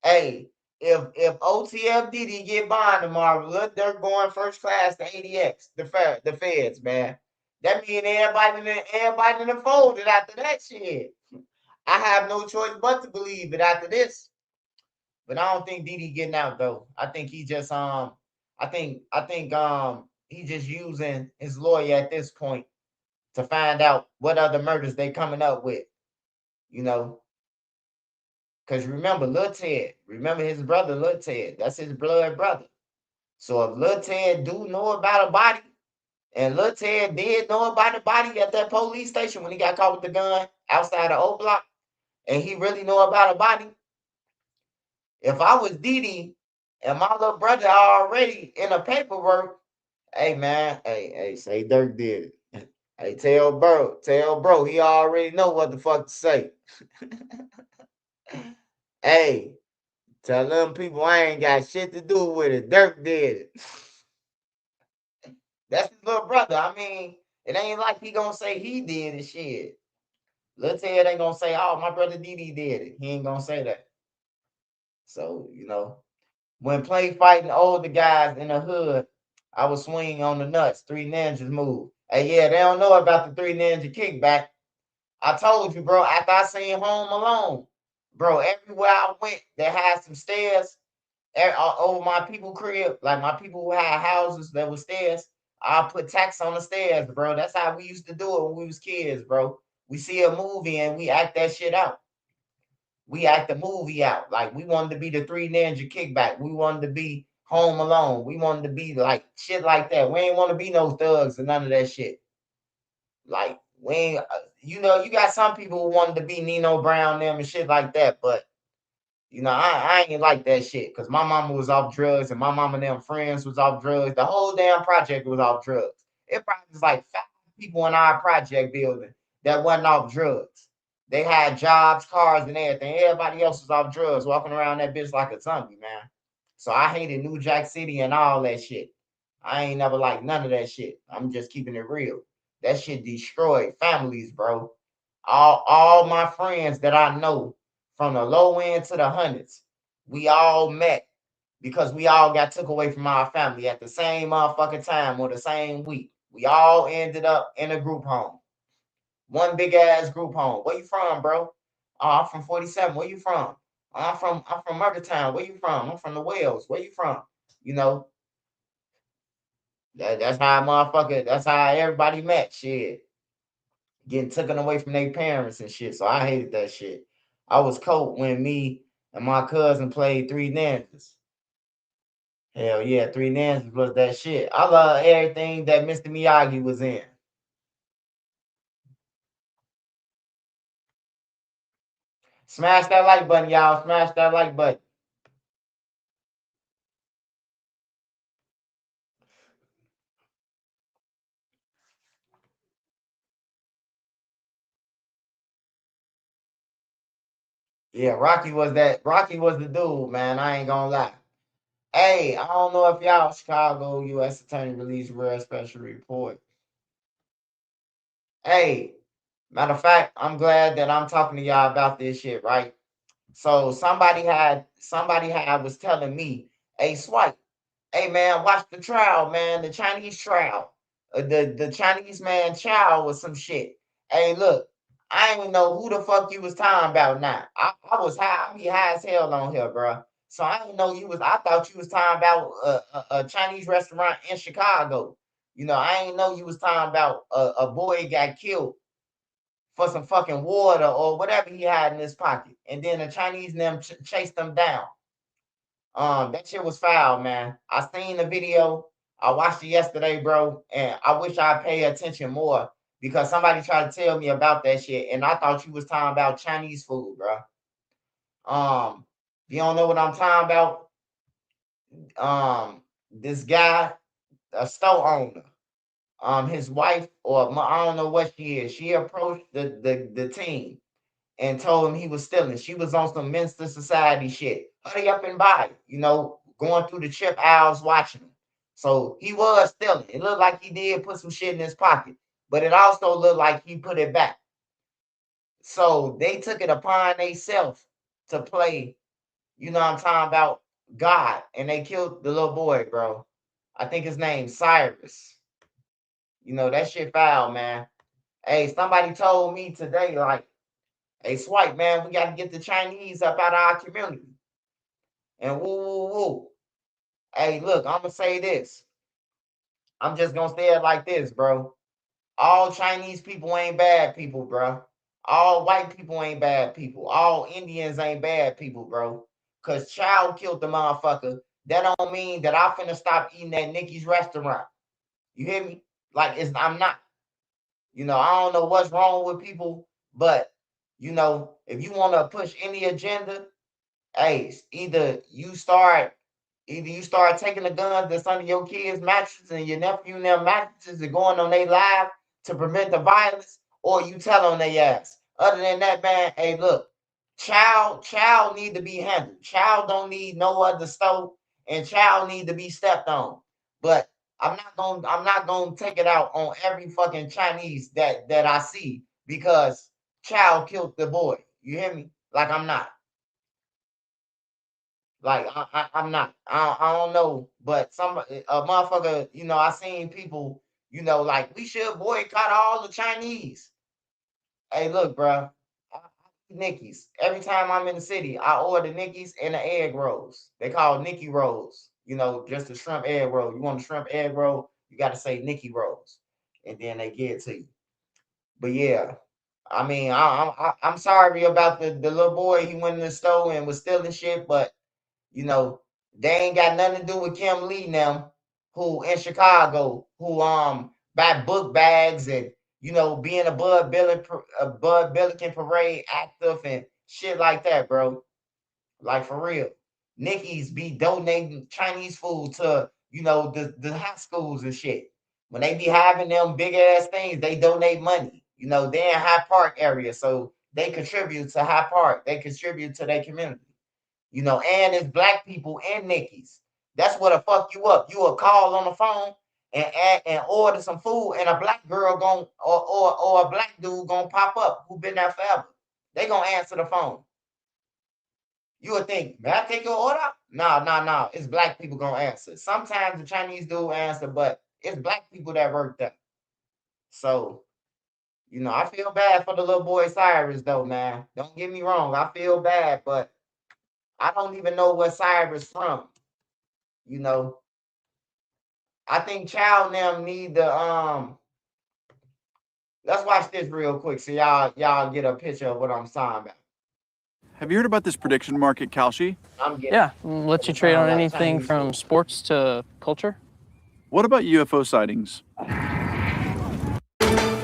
Hey, if OTFDD get bond tomorrow, look, they're going first class to ADX, the feds, man. That means everybody in the folded after that shit. I have no choice but to believe it after this. But I don't think Didi getting out though. I think he just I think he just using his lawyer at this point to find out what other murders they coming up with. You know, because remember Lil Ted, remember his brother Lil Ted. That's his blood brother. So if Lil Ted do know about a body, and Lil Ted did know about the body at that police station when he got caught with the gun outside the O block, and he really know about a body. If I was Didi and my little brother already in the paperwork, hey man, hey, say Durk did it. Hey, tell bro, he already know what the fuck to say. Hey, tell them people I ain't got shit to do with it. Durk did it. That's his little brother. I mean, it ain't like he gonna say he did it. Shit. Lil Ted ain't gonna say, oh, my brother Didi did it. He ain't gonna say that. So, when play fighting older guys in the hood, I was swinging on the nuts. Three Ninjas move. Hey, yeah, they don't know about the Three Ninja kickback. I told you, bro, after I seen Home Alone, bro, everywhere I went that had some stairs over my people crib, like my people who had houses that was stairs, I put tacks on the stairs, bro. That's how we used to do it when we was kids, bro. We see a movie and we act that shit out. We act the movie out. Like we wanted to be the Three Ninja Kickback. We wanted to be Home Alone. We wanted to be like shit like that. We ain't want to be no thugs and none of that shit. Like we ain't, you got some people who wanted to be Nino Brown them and shit like that, but I ain't like that shit because my mama was off drugs and my mama and them friends was off drugs. The whole damn project was off drugs. It probably was like 5 people in our project building that wasn't off drugs. They had jobs, cars, and everything. Everybody else was off drugs, walking around that bitch like a zombie, man. So I hated New Jack City and all that shit. I ain't never liked none of that shit. I'm just keeping it real. That shit destroyed families, bro. All my friends that I know from the low end to the hundreds, we all met because we all got took away from our family at the same motherfucking time or the same week. We all ended up in a group home. One big ass group home. Where you from, bro? Oh, I'm from 47. Where you from? I'm from Murdertown. Where you from? I'm from the Wells. Where you from? You know, that's how everybody met. Shit. Getting taken away from their parents and shit. So I hated that shit. I was cold when me and my cousin played Three Ninjas. Hell yeah, Three Ninjas was that shit. I love everything that Mr. Miyagi was in. Smash that like button, y'all. Smash that like button. Yeah, Rocky was the dude, man. I ain't gonna lie. Hey, I don't know if y'all Chicago U.S. Attorney released real special report. Hey, matter of fact, I'm glad that I'm talking to y'all about this shit, right? So somebody had was telling me, hey Swipe, hey man, watch the trial, man, the Chinese trial. The Chinese man trial was some shit. Hey, look, I ain't know who the fuck you was talking about now. I was high, I be high as hell on here, bro. So I didn't know you was. I thought you was talking about a Chinese restaurant in Chicago. You know, I ain't know you was talking about a boy got killed for some fucking water or whatever he had in his pocket. And then the Chinese and them chased them down. That shit was foul, man. I seen the video. I watched it yesterday, bro, and I wish I'd pay attention more because somebody tried to tell me about that shit, and I thought you was talking about Chinese food, bro. You don't know what I'm talking about? This guy, a store owner, his wife, or I don't know what she is. She approached the team and told him he was stealing. She was on some Minster Society shit. Hurry up and buy it. You know, going through the chip aisles watching him. So he was stealing. It looked like he did put some shit in his pocket, but it also looked like he put it back. So they took it upon themselves to play, you know what I'm talking about, God, and they killed the little boy, bro. I think his name's Cyrus. You know, that shit foul, man. Hey, somebody told me today, like, hey, Swipe, man, we got to get the Chinese up out of our community. And woo, woo, woo. Hey, look, I'm going to say this. I'm just going to say it like this, bro. All Chinese people ain't bad people, bro. All white people ain't bad people. All Indians ain't bad people, bro. Because Chow killed the motherfucker. That don't mean that I finna stop eating at Nikki's restaurant. You hear me? Like, I'm not. You know, I don't know what's wrong with people, but, you know, if you want to push any agenda, hey, either you start taking the guns that's under your kids' mattresses and your nephew and their mattresses and going on their live to prevent the violence, or you tell on their ass. Other than that, man, hey, look, child need to be handled. Child don't need no other stove, and child need to be stepped on. But I'm not gonna take it out on every fucking Chinese that I see because child killed the boy. You hear me? Like I'm not. Like I'm not. I don't know, but a motherfucker. You know, I seen people. You know, like we should boycott all the Chinese. Hey, look, bro. I eat Nickies every time I'm in the city. I order Nickies and the egg rolls. They call Nicky rolls. You know, just a shrimp egg roll. You want a shrimp egg roll? You got to say Nicky rolls, and then they get it to you. But yeah, I mean, I'm sorry about the little boy. He went in the store and was stealing shit, but you know, they ain't got nothing to do with Kim Lee now, who in Chicago, who buy book bags and you know being a Bud Billiken parade active and shit like that, bro. Like for real. Nickies be donating Chinese food to, you know, the high schools and shit. When they be having them big ass things, they donate money. You know, they're in High Park area, so they contribute to High Park. They contribute to their community. You know, and it's black people and Nickies. That's what'll fuck you up. You will call on the phone and order some food, and a black girl or a black dude gonna pop up who been there forever. They gonna answer the phone. You would think, may I take your order? No. It's black people gonna answer. Sometimes the Chinese do answer, but it's black people that work there. So, you know, I feel bad for the little boy Cyrus though, man. Don't get me wrong, I feel bad, but I don't even know where Cyrus from. You know, I think Child them need the let's watch this real quick so y'all get a picture of what I'm talking about. Have you heard about this prediction market, Kalshi? Yeah, lets you trade on anything from sports to culture. What about UFO sightings?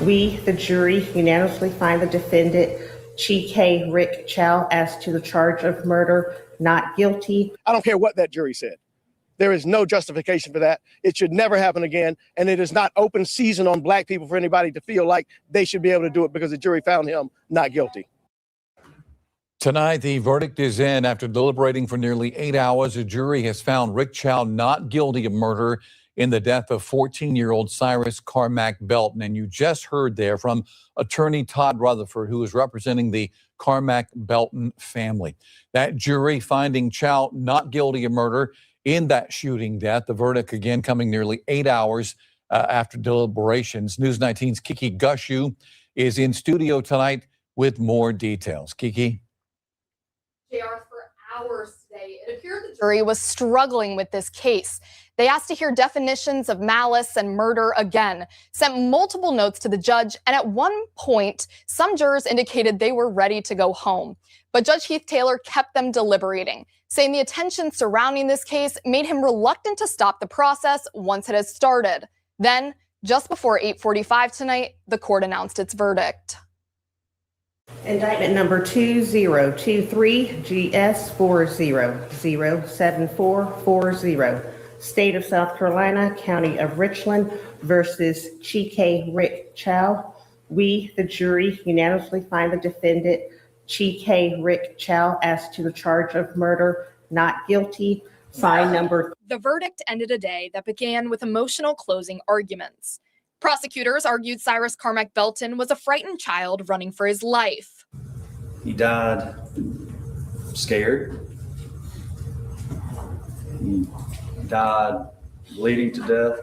We, the jury, unanimously find the defendant, Chi K. Rick Chow, as to the charge of murder, not guilty. I don't care what that jury said. There is no justification for that. It should never happen again. And it is not open season on black people for anybody to feel like they should be able to do it because the jury found him not guilty. Tonight, the verdict is in. After deliberating for nearly 8 hours, a jury has found Rick Chow not guilty of murder in the death of 14-year-old Cyrus Carmack Belton. And you just heard there from attorney Todd Rutherford, who is representing the Carmack Belton family. That jury finding Chow not guilty of murder in that shooting death. The verdict again coming nearly 8 hours after deliberations. News 19's Kiki Gushu is in studio tonight with more details. Kiki? JR, for hours today, it appeared the jury was struggling with this case. They asked to hear definitions of malice and murder again, sent multiple notes to the judge, and at one point, some jurors indicated they were ready to go home. But Judge Heath Taylor kept them deliberating, saying the attention surrounding this case made him reluctant to stop the process once it has started. Then, just before 8:45 tonight, the court announced its verdict. Indictment number 2023 GS 40074440. State of South Carolina, County of Richland versus Chike Rick Chow. We, the jury, unanimously find the defendant, Chike Rick Chow, as to the charge of murder, not guilty. Sign number. The verdict ended a day that began with emotional closing arguments. Prosecutors argued Cyrus Carmack Belton was a frightened child running for his life. He died scared. He died bleeding to death.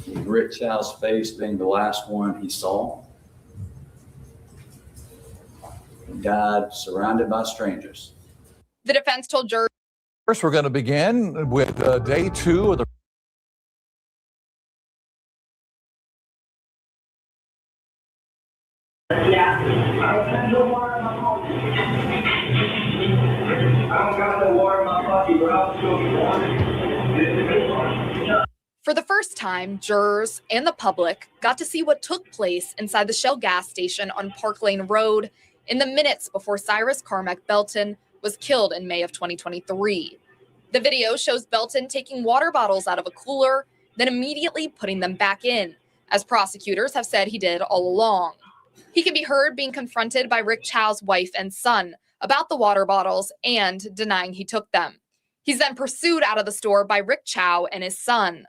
With Rick Chow's face being the last one he saw. He died surrounded by strangers. The defense told jurors. First, we're going to begin with day 2 of the For the first time, jurors and the public got to see what took place inside the Shell gas station on Park Lane Road in the minutes before Cyrus Carmack Belton was killed in May of 2023. The video shows Belton taking water bottles out of a cooler, then immediately putting them back in, as prosecutors have said he did all along. He can be heard being confronted by Rick Chow's wife and son about the water bottles and denying he took them. He's then pursued out of the store by Rick Chow and his son.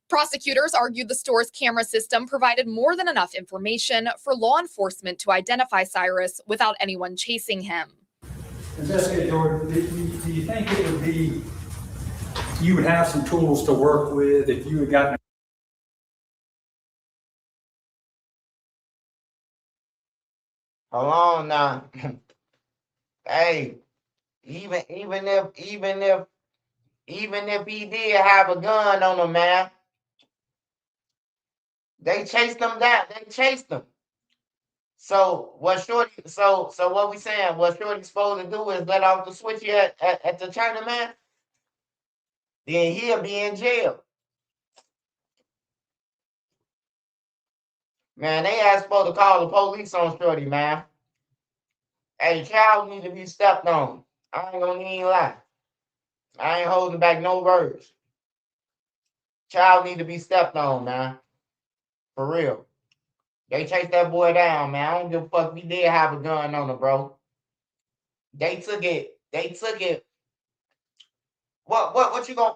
Prosecutors argued the store's camera system provided more than enough information for law enforcement to identify Cyrus without anyone chasing him. Investigator Jordan, do you think it would be, you would have some tools to work with if you had gotten. Hold on now. Hey, even if he did have a gun on him, man, they chased him down. They chased him. So what Shorty? So what we saying? What Shorty's supposed to do is let off the switch at the China man. Then he'll be in jail. Man, they ain't supposed to call the police on Shorty, man. Hey, child need to be stepped on. I ain't gonna even lie. I ain't holding back no words. Child need to be stepped on, man. For real. They chased that boy down, man. I don't give a fuck if he did have a gun on him, bro. They took it. What you gonna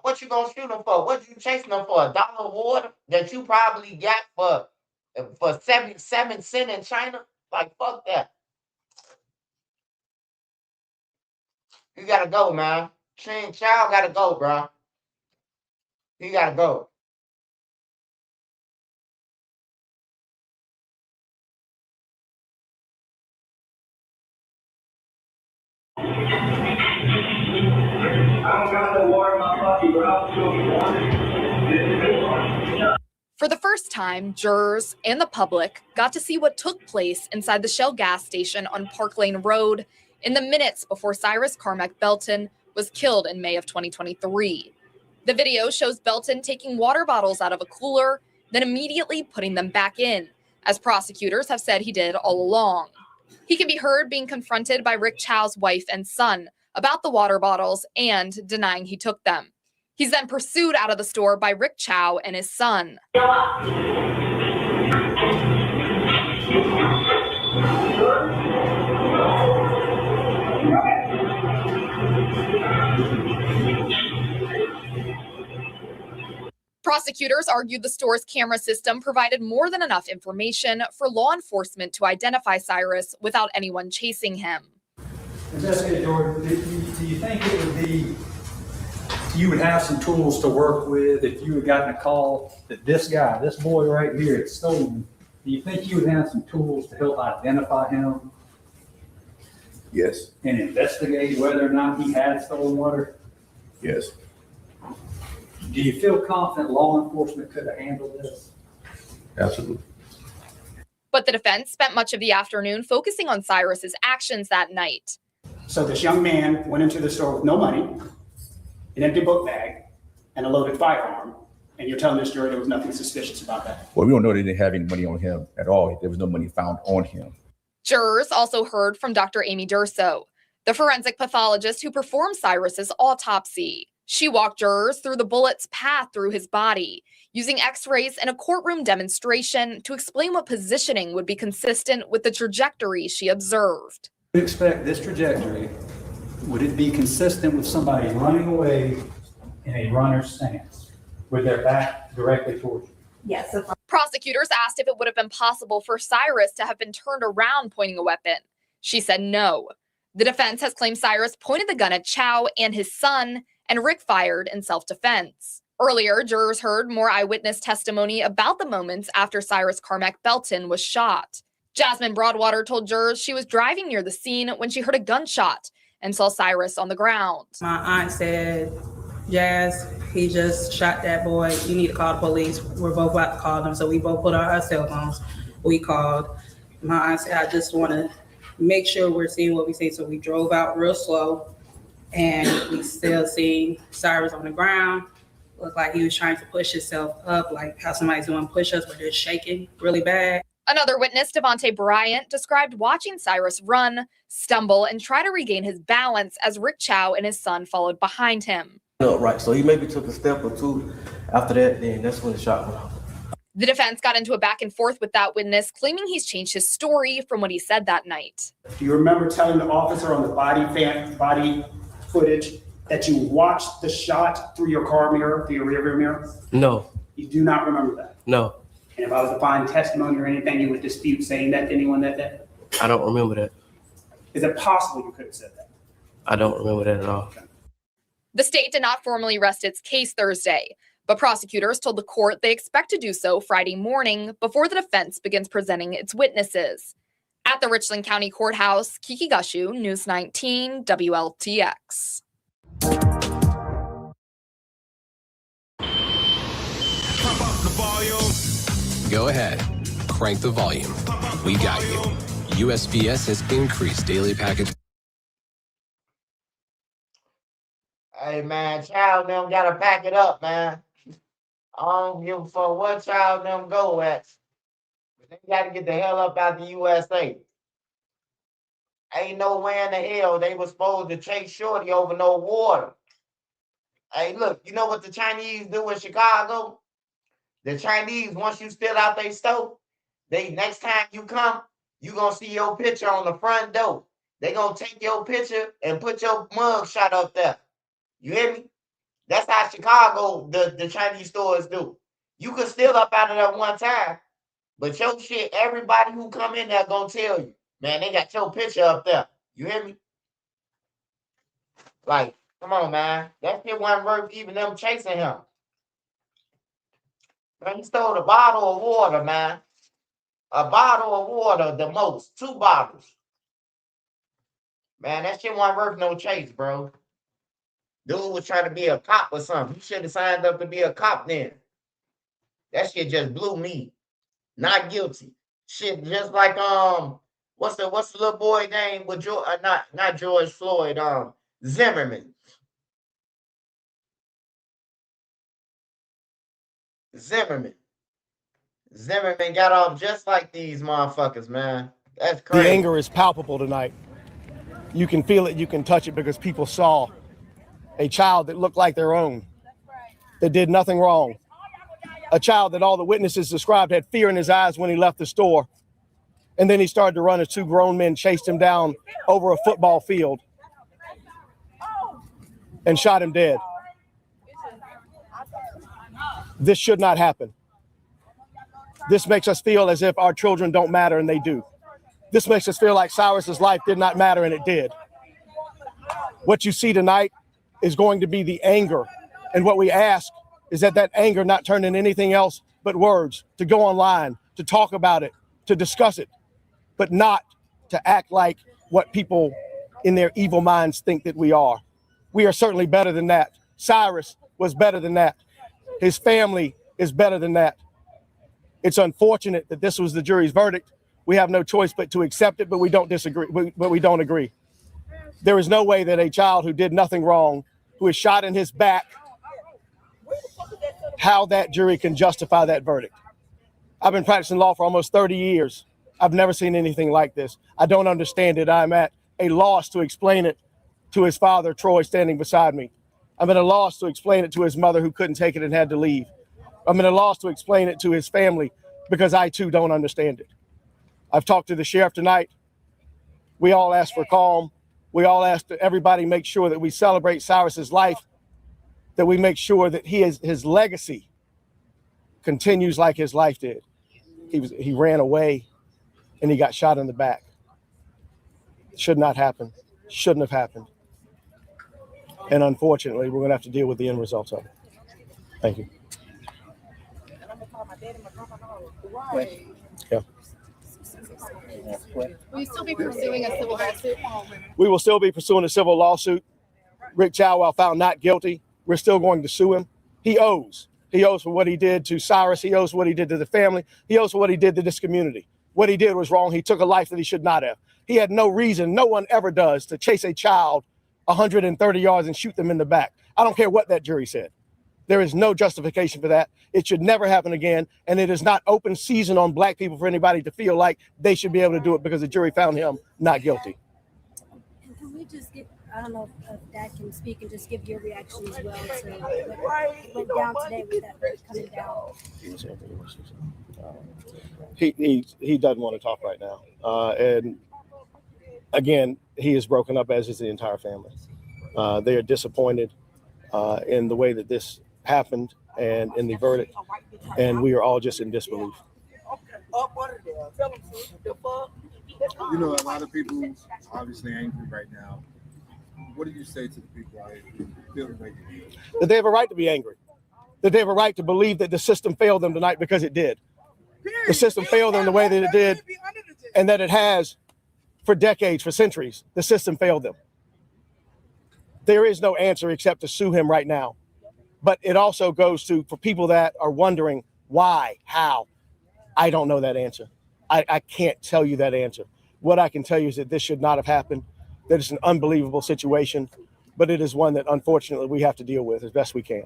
shoot him for? What you chasing him for? $1 of water that you probably got for 77 cents in China? Like, fuck that. You gotta go, man. Child gotta go, bro. He gotta go. For the first time, jurors and the public got to see what took place inside the Shell gas station on Park Lane Road in the minutes before Cyrus Carmack Belton was killed in May of 2023. The video shows Belton taking water bottles out of a cooler, then immediately putting them back in, as prosecutors have said he did all along. He can be heard being confronted by Rick Chow's wife and son about the water bottles and denying he took them. He's then pursued out of the store by Rick Chow and his son. Prosecutors argued the store's camera system provided more than enough information for law enforcement to identify Cyrus without anyone chasing him. Investigator Jordan, do you think it would be, you would have some tools to work with if you had gotten a call that this guy, this boy right here, had stolen. Do you think you would have some tools to help identify him? Yes. And investigate whether or not he had stolen water? Yes. Do you feel confident law enforcement could have handled this? Absolutely. But the defense spent much of the afternoon focusing on Cyrus's actions that night. So this young man went into the store with no money, an empty book bag, and a loaded firearm. And you're telling this jury there was nothing suspicious about that? Well, we don't know they didn't have any money on him at all. There was no money found on him. Jurors also heard from Dr. Amy Durso, the forensic pathologist who performed Cyrus's autopsy. She walked jurors through the bullet's path through his body, using x-rays and a courtroom demonstration to explain what positioning would be consistent with the trajectory she observed. You expect this trajectory, would it be consistent with somebody running away in a runner's stance with their back directly towards you? Yes. Prosecutors asked if it would have been possible for Cyrus to have been turned around pointing a weapon. She said no. The defense has claimed Cyrus pointed the gun at Chow and his son, and Rick fired in self-defense. Earlier, jurors heard more eyewitness testimony about the moments after Cyrus Carmack Belton was shot. Jasmine Broadwater told jurors she was driving near the scene when she heard a gunshot and saw Cyrus on the ground. My aunt said, Jazz, he just shot that boy. You need to call the police. We're both about to call them. So we both put on our cell phones. We called. My aunt said, I just want to make sure we're seeing what we see. So we drove out real slow and we still see Cyrus on the ground. Looked like he was trying to push himself up, like how somebody's doing push-ups, but they're shaking really bad. Another witness, Devontae Bryant, described watching Cyrus run, stumble, and try to regain his balance as Rick Chow and his son followed behind him. Right, so he maybe took a step or two. After that, then that's when the shot went off. The defense got into a back and forth with that witness, claiming he's changed his story from what he said that night. Do you remember telling the officer on the body footage that you watched the shot through your car mirror, through your rearview mirror? No. You do not remember that? No. And if I was to find testimony or anything, you would dispute saying that to anyone that day? I don't remember that. Is it possible you could have said that? I don't remember that at all. The state did not formally rest its case Thursday, but prosecutors told the court they expect to do so Friday morning before the defense begins presenting its witnesses. At the Richland County Courthouse, Kiki Gushu, News 19, WLTX. Go ahead, crank the volume. We got you. USPS has increased daily package. Hey man, child them gotta pack it up, man. I don't give a fuck what child them go at. But they gotta get the hell up out the USA. Ain't no way in the hell they was supposed to chase Shorty over no water. Hey, look, you know what the Chinese do in Chicago? The Chinese, once you steal out their stove, they next time you come, you gonna see your picture on the front door. They gonna take your picture and put your mug shot up there. You hear me? That's how Chicago, the Chinese stores do. You could steal up out of there one time, but your shit, everybody who come in there gonna tell you, man, they got your picture up there. You hear me? Like, come on, man. That shit wasn't worth even them chasing him. Man, he stole a bottle of water, man. A bottle of water, the most. 2 bottles. Man, that shit wasn't worth no chase, bro. Dude was trying to be a cop or something. He should have signed up to be a cop then. That shit just blew me. Not guilty. Shit, just like what's the little boy name with George? Not George Floyd. Zimmerman. Zimmerman got off just like these motherfuckers, man. That's crazy. The anger is palpable tonight. You can feel it, you can touch it, because people saw a child that looked like their own, that did nothing wrong. A child that all the witnesses described had fear in his eyes when he left the store. And then he started to run as 2 grown men chased him down over a football field and shot him dead. This should not happen. This makes us feel as if our children don't matter, and they do. This makes us feel like Cyrus's life did not matter, and it did. What you see tonight is going to be the anger And what we ask is that that anger not turn into anything else but words, to go online, to talk about it, to discuss it, but not to act like what people in their evil minds think that we are. We are certainly better than that. Cyrus was better than that. His family is better than that. It's unfortunate that this was the jury's verdict. We have no choice but to accept it, but we don't disagree, but we don't agree. There is no way that a child who did nothing wrong, who is shot in his back, how that jury can justify that verdict. I've been practicing law for almost 30 years. I've never seen anything like this. I don't understand it. I'm at a loss to explain it to his father, Troy, standing beside me. I'm at a loss to explain it to his mother, who couldn't take it and had to leave. I'm at a loss to explain it to his family, because I too don't understand it. I've talked to the sheriff tonight. We all ask for calm. We all ask that everybody make sure that we celebrate Cyrus's life, that we make sure that his legacy continues like his life did. He ran away and he got shot in the back. Should not happen. Shouldn't have happened. And unfortunately, we're going to have to deal with the end results of it. Thank you. Yeah. Will you still be pursuing a civil lawsuit? We will still be pursuing a civil lawsuit. Rick Chow, while found not guilty, we're still going to sue him. He owes. He owes for what he did to Cyrus. He owes for what he did to the family. He owes for what he did to this community. What he did was wrong. He took a life that he should not have. He had no reason, no one ever does, to chase a child 130 yards and shoot them in the back. I don't care what that jury said. There is no justification for that. It should never happen again. And it is not open season on black people for anybody to feel like they should be able to do it because the jury found him not guilty. And can we just get, I don't know if Dad can speak and just give your reaction as well to what went down today with that coming down. He doesn't want to talk right now. And again, he is broken up, as is the entire family. They are disappointed in the way that this happened and in the verdict. And we are all just in disbelief. You know, a lot of people obviously angry right now. What do you say to the people out here who feel the way you do? That they have a right to be angry. That they have a right to believe that the system failed them tonight, because it did. The system failed them the way that it did, and that it has for decades, for centuries. The system failed them. There is no answer except to sue him right now. But it also goes to, for people that are wondering why, how, I don't know that answer. I can't tell you that answer. What I can tell you is that this should not have happened, that it's an unbelievable situation, but it is one that unfortunately we have to deal with as best we can.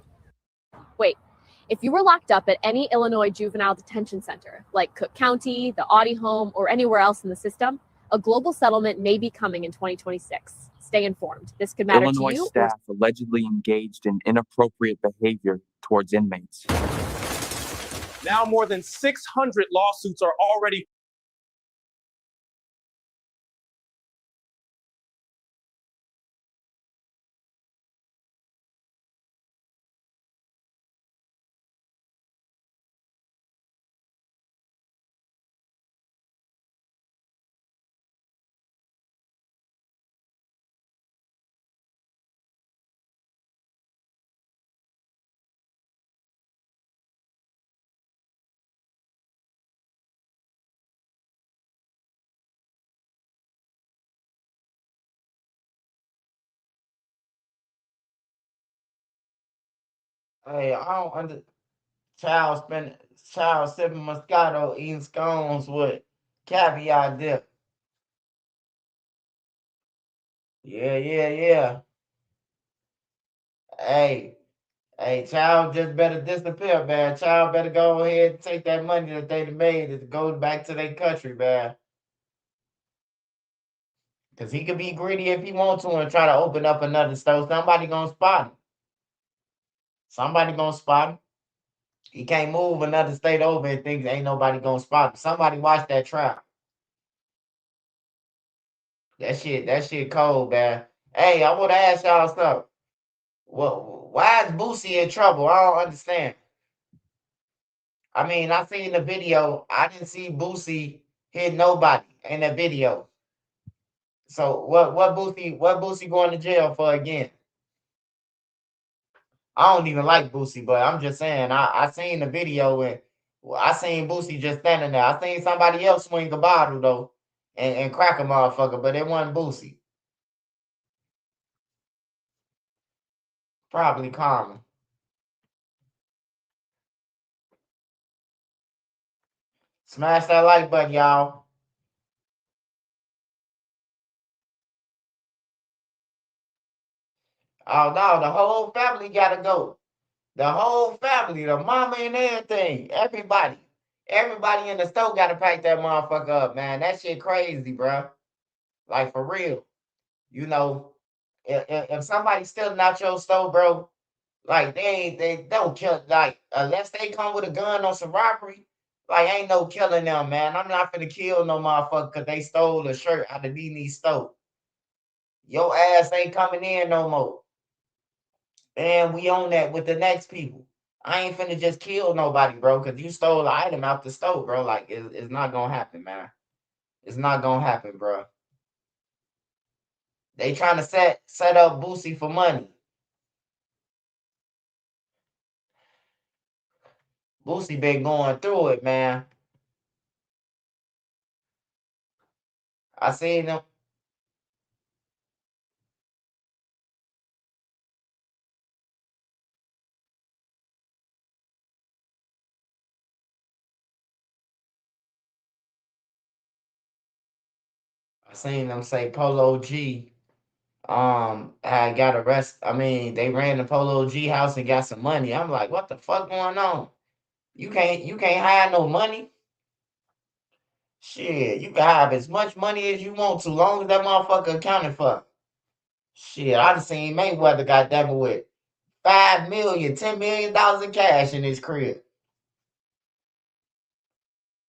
Wait, if you were locked up at any Illinois juvenile detention center, like Cook County, the Audie home, or anywhere else in the system, a global settlement may be coming in 2026. Stay informed. This could matter Illinois to you. staff allegedly engaged in inappropriate behavior towards inmates. Now more than 600 lawsuits are already Hey, I don't under child sipping Moscato, eating scones with caviar dip. Yeah, yeah, yeah. Hey, hey, child just better disappear, man. Child better go ahead and take that money that they done made and go back to their country, man. Cause he could be greedy if he wants to and try to open up another store. Somebody gonna spot him. Somebody gonna spot him. He can't move another state over and thinks ain't nobody gonna spot him. Somebody watch that trap. That shit cold, man. Hey, I wanna ask y'all something. Well, why is Boosie in trouble? I don't understand. I mean, I seen the video. I didn't see Boosie hit nobody in the video. So what Boosie going to jail for again? I don't even like Boosie, but I'm just saying, I seen the video and I seen Boosie just standing there. I seen somebody else swing a bottle though and crack a motherfucker, but it wasn't Boosie. Probably Carmen. Smash that like button, y'all. Oh no, the whole family gotta go. The whole family, the mama and everything, everybody. Everybody in the store gotta pack that motherfucker up, man. That shit crazy, bro. Like for real. You know, if somebody's stealing out your store, bro, like they don't kill like unless they come with a gun or some robbery, like ain't no killing them, man. I'm not finna kill no motherfucker because they stole a shirt out of Nene's store. Your ass ain't coming in no more. And we own that with the next people. I ain't finna just kill nobody, bro, because you stole the item out the store, bro. Like it's not gonna happen, man. It's not gonna happen, bro. They trying to set up Boosie for money. Boosie been going through it, man. I seen him. I seen them say Polo G had got arrested. I mean, they ran the Polo G house and got some money. I'm like, what the fuck going on? You can't hide no money. Shit, you can have as much money as you want to, long as that motherfucker accounted for. Shit, I done seen Mayweather got that with $5 million, $10 million in cash in his crib.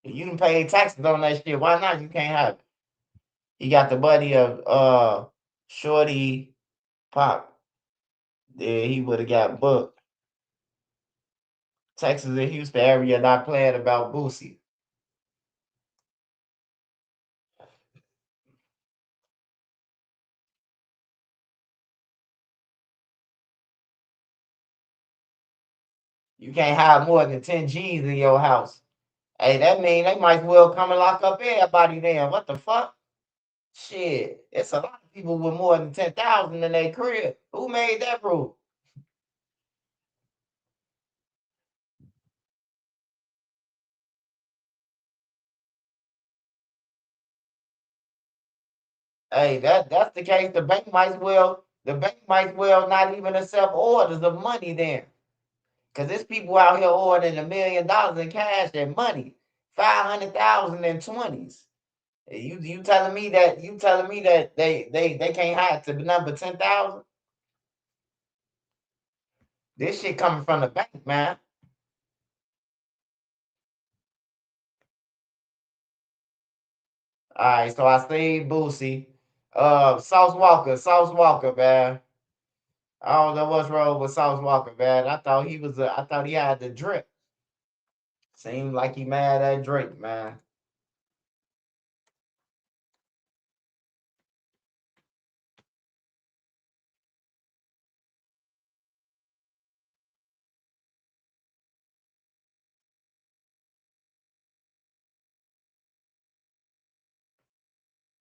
You done paid taxes on that shit. Why not? You can't have it. He got the buddy of Shorty Pop. Yeah, he would have got booked. Texas and Houston area not playing about Boosie. You can't have more than 10 G's in your house. Hey, that mean they might as well come and lock up everybody then. What the fuck? Shit. It's a lot of people with more than 10,000 in their crib. Who made that rule? Hey, that's the case. The bank might as well not even accept orders of money then. Cause there's people out here ordering $1 million in cash and money. 500,000 in 20s. You telling me that they can't hide to the number 10,000? This shit coming from the bank, man. All right, so I see Boosie. Sauce Walker, man. I don't know what's wrong with Sauce Walker, man. I thought he had the drip. Seems like he mad at Drake, man.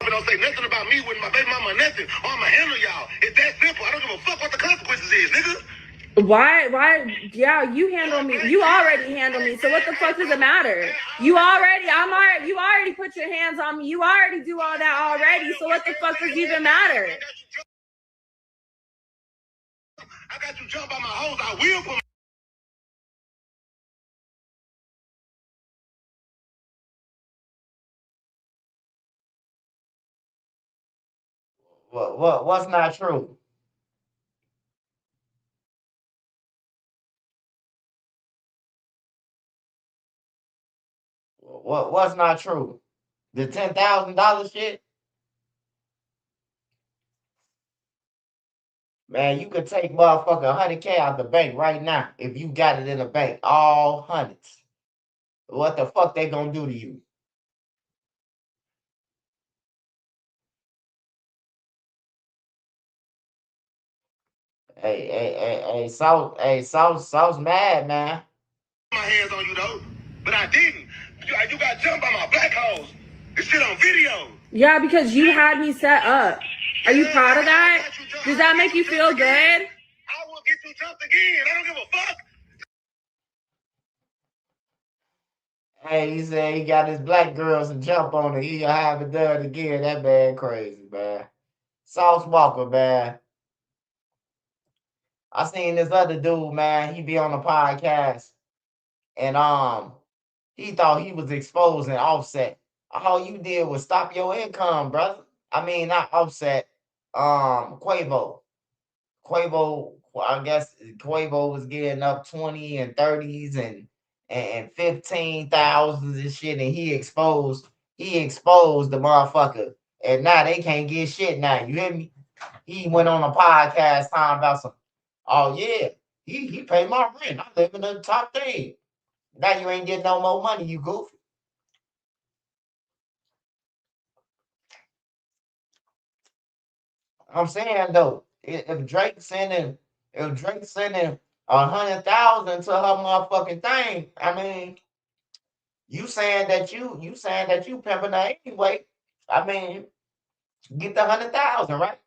Don't say nothing about me with my baby mama or nothing, or I'ma handle y'all. It's that simple. I don't give a fuck what the consequences is, nigga. Why? Yeah, you handle me. You already handle me. So what the fuck does it matter? You already put your hands on me. You already do all that already. So what the fuck does even matter? I got you jump on my hoes. I will put What's not true? What's not true? The $10,000 shit? Man, you could take motherfucker 100K out the bank right now if you got it in the bank, all hundreds. What the fuck they gonna do to you? Sauce mad, man. My hands on you though, but I didn't. You got jumped by my black holes. This shit on video. Yeah, because you had me set up. Are you proud of that? Does that make you feel good? I will get you jumped again. I don't give a fuck. Hey, he said he got his black girls to jump on it. He'll have it done again. That man crazy, man. Sauce Walker, man. I seen this other dude, man. He be on the podcast, and he thought he was exposing Offset. All you did was stop your income, brother. I mean, not Offset. Quavo. I guess Quavo was getting up 20 and 30s and 15,000s and shit, and he exposed the motherfucker. And now they can't get shit now. You hear me? He went on a podcast talking about some, oh yeah, he paid my rent. I live in the top 3. Now you ain't getting no more money, you goofy. I'm saying though, if Drake's sending 100,000 to her motherfucking thing, I mean, you saying that you pimping her anyway. I mean, get the 100,000, right?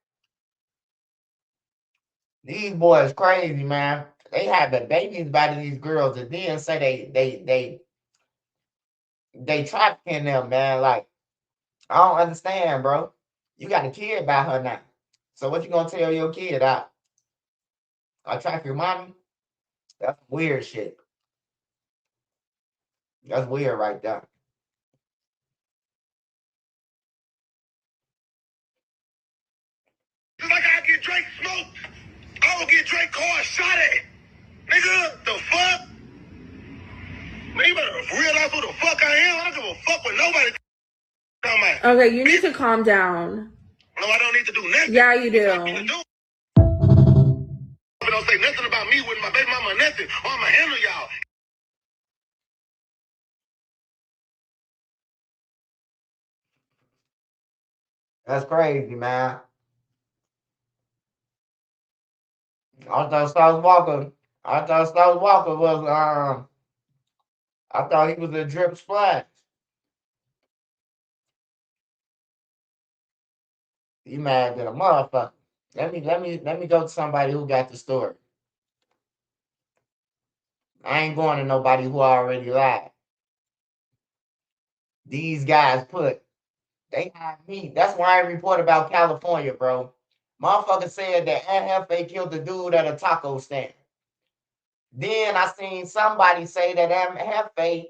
These boys crazy, man. They having babies by these girls and then say they trafficking them, man. Like, I don't understand, bro. You got a kid by her now. So what you gonna tell your kid out? I track your mommy? That's weird shit. That's weird right there. Just like I get Drake smoked, I will get Drake car shot at. Nigga, the fuck? Man, you better realize who the fuck I am. I don't give a fuck with nobody. Okay, you need to calm down. No, I don't need to do nothing. Yeah, you do. Don't say nothing about me with my baby mama or nothing, or I'ma handle y'all. That's crazy, man. I thought Sauce Walker was I thought he was a drip splash. He mad than a motherfucker. Let me go to somebody who got the story. I ain't going to nobody who already lied. These guys they had me. That's why I report about California, bro. Motherfucker said that NFA killed the dude at a taco stand. Then I seen somebody say that MFA,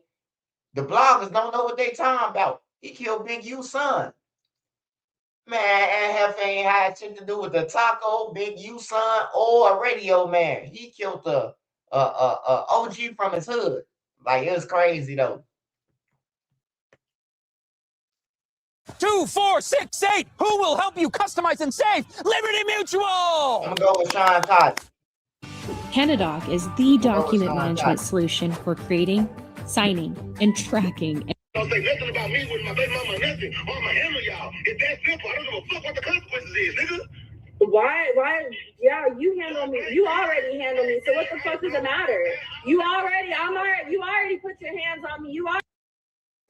the bloggers don't know what they talking about. He killed Big U's son. Man, MFA ain't had shit to do with the taco, Big U's son, or a radio man. He killed the OG from his hood. Like, it was crazy though. 2468. Who will help you customize and save? Liberty Mutual. I'm gonna go with Sean Todd. Panadoc is the document management solution for creating, signing, and tracking. Don't say nothing about me with my baby mama or nothing, or I'ma handle y'all. It's that simple. I don't give a fuck what the consequences is, nigga. Why? Yeah, you handle me. You already handle me. So what the fuck does it matter? You already put your hands on me. You already.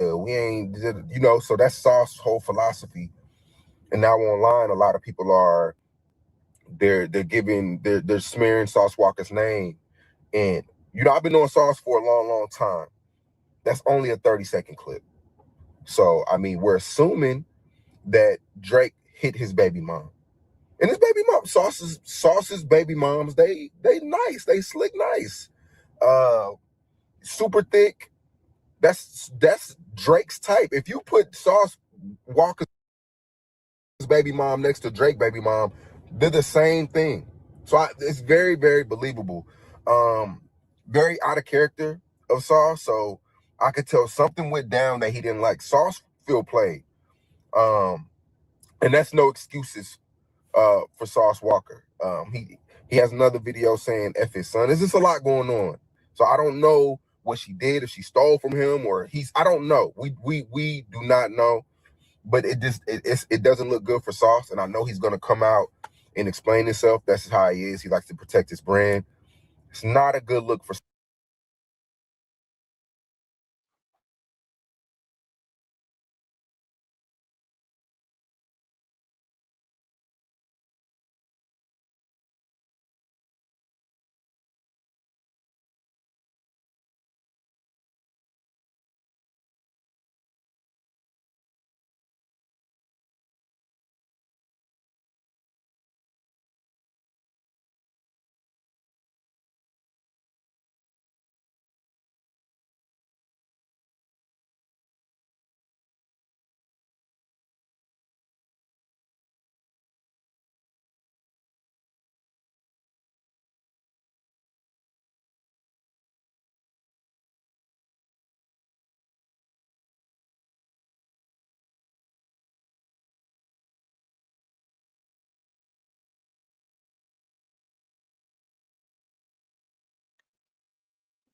We ain't, you know, so that's Sauce's whole philosophy. And now online, a lot of people are, they're smearing Sauce Walker's name. And, you know, I've been on Sauce for a long, long time. That's only a 30-second clip. So, I mean, we're assuming that Drake hit his baby mom. And his baby mom, Sauce's baby moms, they nice. They slick nice. Super thick. That's Drake's type. If you put Sauce Walker's baby mom next to Drake baby mom, they're the same thing. So it's very, very believable. Very out of character of Sauce. So I could tell something went down that he didn't like. Sauce feel played. And that's no excuses for Sauce Walker. He has another video saying F his son. There's just a lot going on. So I don't know what she did, if she stole from him or I don't know. We do not know, but it doesn't look good for Sauce. And I know he's going to come out and explain himself. That's how he is. He likes to protect his brand. It's not a good look for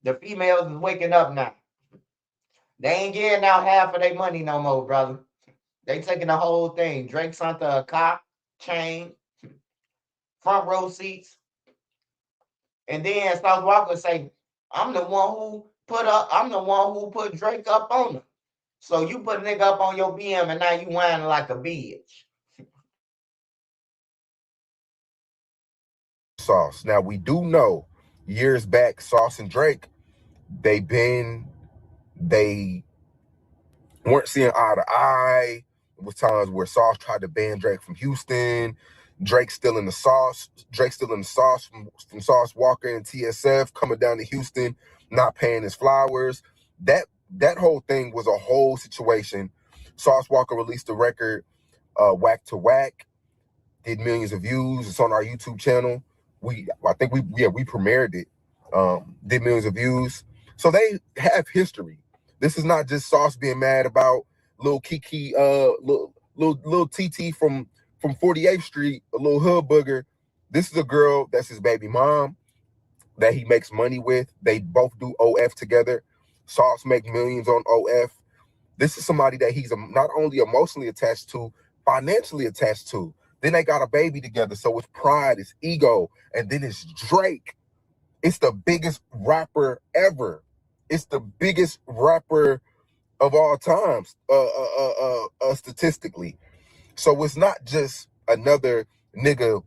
The females is waking up now. They ain't getting out half of their money no more, brother. They taking the whole thing. Drake sent a cop, chain, front row seats, and then South Walker say, I'm the one who put Drake up on him. So you put a nigga up on your BM and now you whining like a bitch. Sauce. Now we do know years back, Sauce and Drake, they weren't seeing eye to eye. It was times where Sauce tried to ban Drake from Houston. Drake still in the sauce. Drake still in the sauce from Sauce Walker and TSF coming down to Houston, not paying his flowers. That whole thing was a whole situation. Sauce Walker released a record, Whack to Whack, did millions of views. It's on our YouTube channel. I think we premiered it. Did millions of views. So they have history. This is not just Sauce being mad about little Kiki, little TT from 48th Street, a little hood booger. This is a girl that's his baby mom that he makes money with. They both do OF together. Sauce make millions on OF. This is somebody that he's not only emotionally attached to, financially attached to. Then they got a baby together, so it's pride, it's ego, and then it's Drake. It's the biggest rapper ever. It's the biggest rapper of all times, statistically. So it's not just another nigga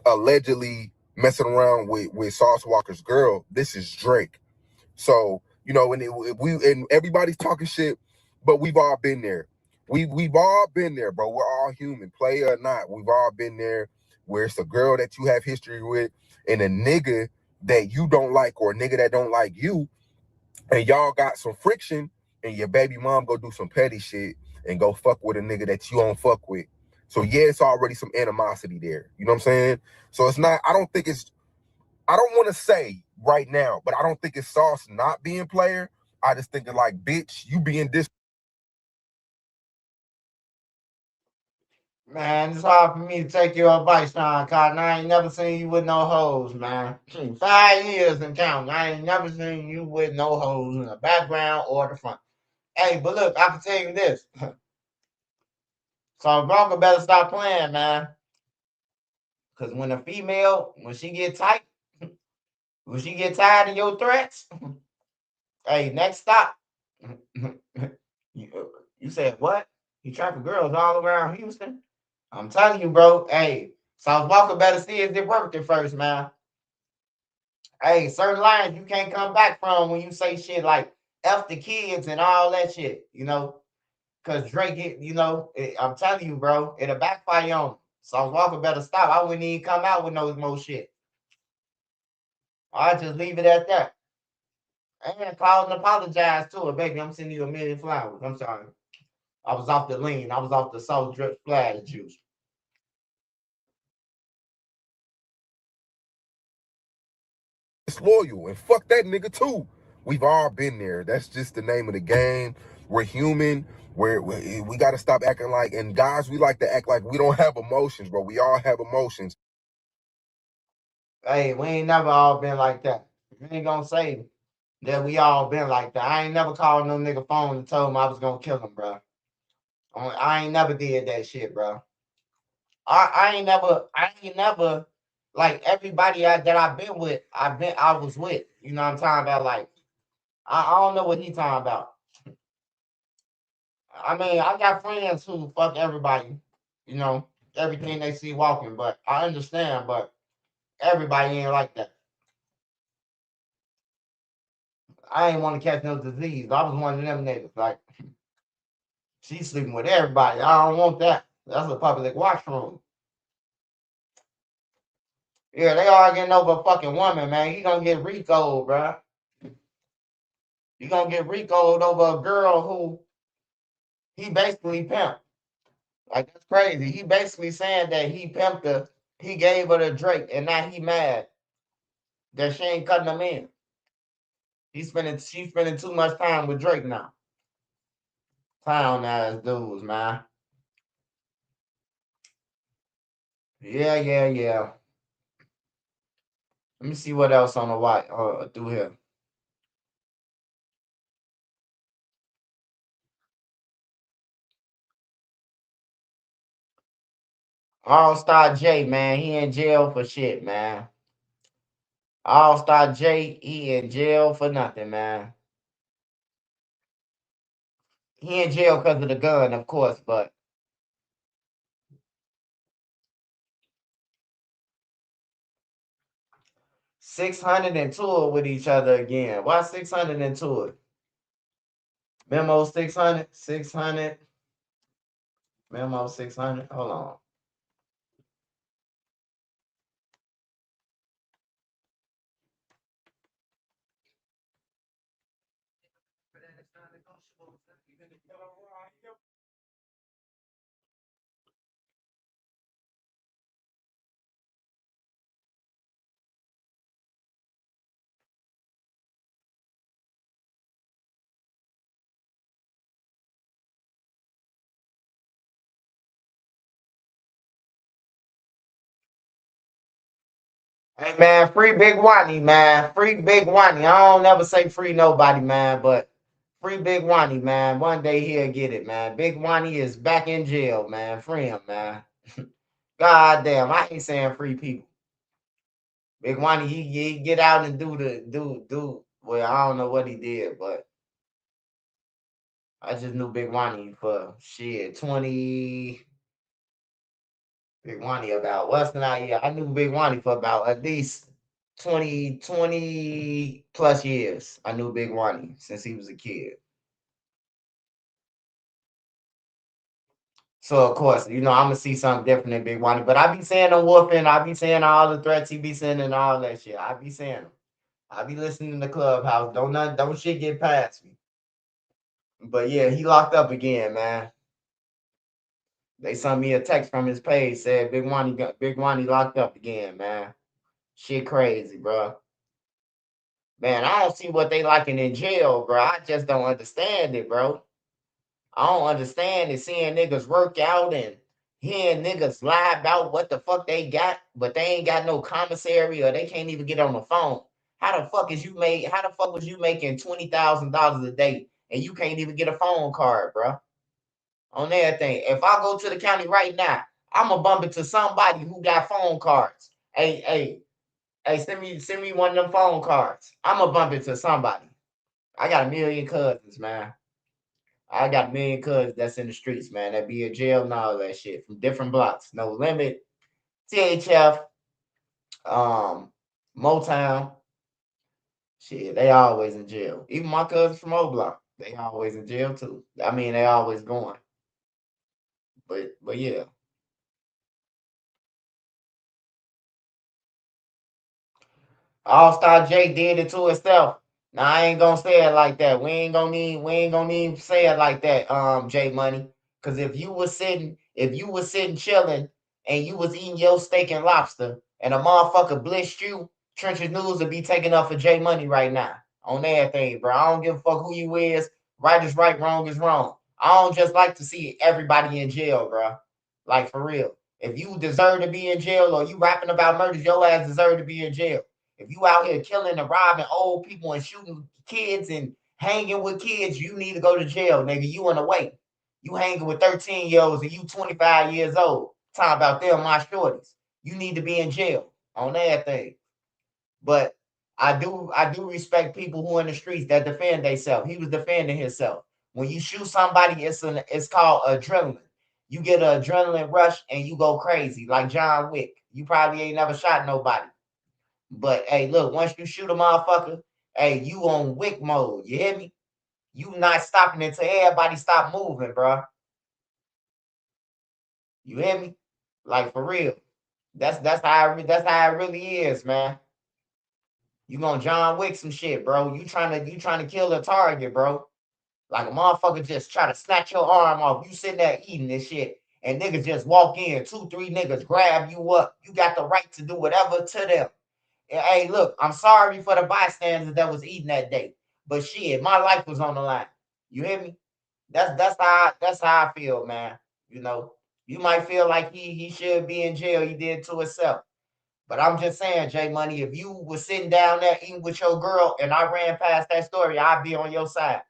allegedly messing around with Sauce Walker's girl. This is Drake. So, and everybody's talking shit, but we've all been there. We've all been there, bro. We're all human, player or not. We've all been there where it's a girl that you have history with and a nigga that you don't like or a nigga that don't like you, and y'all got some friction, and your baby mom go do some petty shit and go fuck with a nigga that you don't fuck with. So yeah, it's already some animosity there. You know what I'm saying? So it's not, I don't want to say right now, but I don't think it's Sauce not being player. I just think like, bitch, you being this. Man, it's hard for me to take your advice, Sean Cotton. I ain't never seen you with no hoes, man. 5 years and counting. I ain't never seen you with no hoes in the background or the front. Hey, but look, I can tell you this. So Bronco better stop playing, man. Cause when she get tight, when she get tired of your threats, hey, next stop. you said what? You trapping girls all around Houston? I'm telling you, bro. Hey, South Walker better see if it worked at first, man. Hey, certain lines you can't come back from when you say shit like F the kids and all that shit, Cause Drake, I'm telling you, bro, it'll backfire on him. South Walker better stop. I wouldn't even come out with no more shit. I'll just leave it at that. And call and apologize to her, baby. I'm sending you a million flowers. I'm sorry. I was off the lean. I was off the salt drip flag juice. Disloyal and fuck that nigga too. We've all been there. That's just the name of the game. We're human. We got to stop acting like, and guys, we like to act like we don't have emotions, bro. We all have emotions. Hey, we ain't never all been like that. You ain't gonna say that we all been like that. I ain't never called no nigga phone and told him I was gonna kill him, bro. I ain't never did that shit, bro. I ain't never like everybody that I've been with, I was with. You know what I'm talking about? Like I don't know what he talking about. I mean, I got friends who fuck everybody, you know, everything they see walking, but I understand, but everybody ain't like that. I ain't want to catch no disease. I was one of them niggas. Like, she's sleeping with everybody. I don't want that. That's a public washroom. Yeah, they arguing over a fucking woman, man. You gonna get Rico'd, bruh. You gonna get Rico'd over a girl who he basically pimped. Like, that's crazy. He basically saying that he pimped her, he gave her to Drake, and now he mad that she ain't cutting him in. She's spending too much time with Drake now. Clown ass dudes, man. Yeah, yeah, yeah. Let me see what else on the white through here. All Star J, man, he in jail for shit, man. All Star J, he in jail for nothing, man. He in jail because of the gun, of course, but 600 into it with each other again. Why 600 into it? Memo 600, 600, Memo 600. Hold on. Hey man, free Big Wani, man. Free Big Wani. I don't never say free nobody, man, but free Big Wani, man. One day he'll get it, man. Big Wani is back in jail, man. Free him, man. God damn, I ain't saying free people. Big Wani, he get out and do. Well, I don't know what he did, but I just knew Big Wani for shit 20. Big Wani about what's the night? Yeah, I knew Big Wani for about at least 20 plus years. I knew Big Wani since he was a kid. So of course, you know, I'm gonna see something different in Big Wani. But I be saying the whooping, I be saying all the threats he be sending and all that shit. I be saying them. I be listening to the clubhouse. Don't shit get past me. But yeah, he locked up again, man. They sent me a text from his page said Big Wani locked up again, man. Shit crazy, bro. Man, I don't see what they liking in jail, bro. I just don't understand it, bro. I don't understand it seeing niggas work out and hearing niggas lie about what the fuck they got, but they ain't got no commissary or they can't even get on the phone. How the fuck was you making $20,000 a day and you can't even get a phone card, bro? On everything. If I go to the county right now, I'ma bump into somebody who got phone cards. Hey, send me one of them phone cards. I'ma bump into somebody. I got a million cousins, man. I got a million cousins that's in the streets, man. That be in jail and all that shit from different blocks. No Limit, THF, Motown. Shit, they always in jail. Even my cousins from O Block, they always in jail too. I mean, they always going. But yeah. All Star J did it to itself. Now I ain't gonna say it like that. We ain't gonna even say it like that, J Money. Cause if you was sitting chilling and you was eating your steak and lobster and a motherfucker blissed you, Trenches News would be taking up for J Money right now. On everything, bro. I don't give a fuck who you is. Right is right, wrong is wrong. I don't just like to see everybody in jail, bro. Like for real. If you deserve to be in jail or you rapping about murders, your ass deserve to be in jail. If you out here killing and robbing old people and shooting kids and hanging with kids, you need to go to jail, nigga. You in the way. You hanging with 13-year-olds and you 25 years old. Talking about them, my shorties. You need to be in jail on everything. But I do respect people who in the streets that defend themselves. He was defending himself. When you shoot somebody, it's called adrenaline. You get an adrenaline rush and you go crazy, like John Wick. You probably ain't never shot nobody. But hey, look, once you shoot a motherfucker, hey, you on Wick mode. You hear me? You not stopping until everybody stop moving, bro. You hear me? Like for real. That's how it really is, man. You gonna John Wick some shit, bro. You trying to kill a target, bro. Like a motherfucker just try to snatch your arm off. You sitting there eating this shit, and niggas just walk in, 2, 3 niggas grab you up. You got the right to do whatever to them. And, hey, look, I'm sorry for the bystanders that was eating that day, but shit, my life was on the line. You hear me? That's how I feel, man. You know, you might feel like he should be in jail. He did to himself. But I'm just saying, J Money, if you was sitting down there eating with your girl and I ran past that story, I'd be on your side.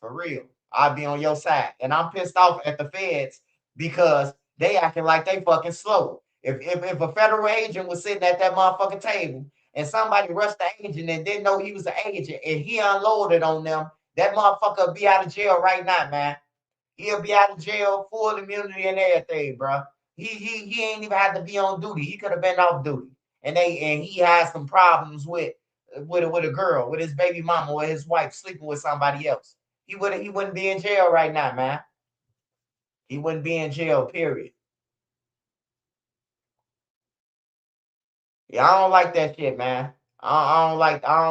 For real. I'd be on your side. And I'm pissed off at the feds because they acting like they fucking slow. If a federal agent was sitting at that motherfucking table and somebody rushed the agent and didn't know he was an agent and he unloaded on them, that motherfucker would be out of jail right now, man. He'll be out of jail, full immunity and everything, bro. He ain't even had to be on duty. He could have been off duty. And he had some problems with a girl, with his baby mama or his wife sleeping with somebody else. He wouldn't be in jail right now, man. He wouldn't be in jail, period. Yeah, I don't like that shit, man. I don't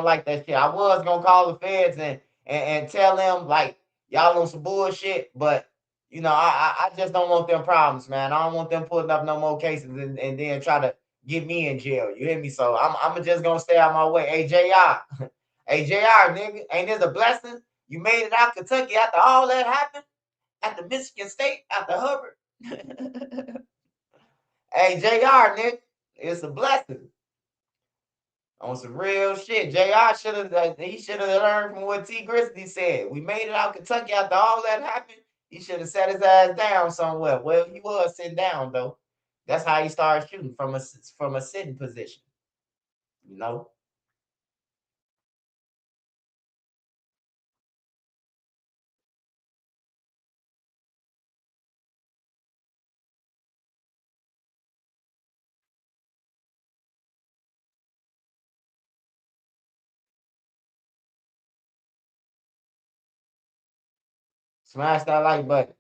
like that shit. I was gonna call the feds and tell them like y'all on some bullshit, but I just don't want them problems, man. I don't want them putting up no more cases and then try to get me in jail. You hear me? So I'm just gonna stay out my way. Hey JR, hey JR, nigga, ain't this a blessing? You made it out Kentucky after all that happened, after Michigan State, after Hubbard. Hey JR, nigga, it's a blessing. On some real shit. JR should have learned from what T Grizzly said. We made it out Kentucky after all that happened. He should have set his ass down somewhere. Well, he was sitting down though. That's how he started shooting from a sitting position. You know. Smash that like button.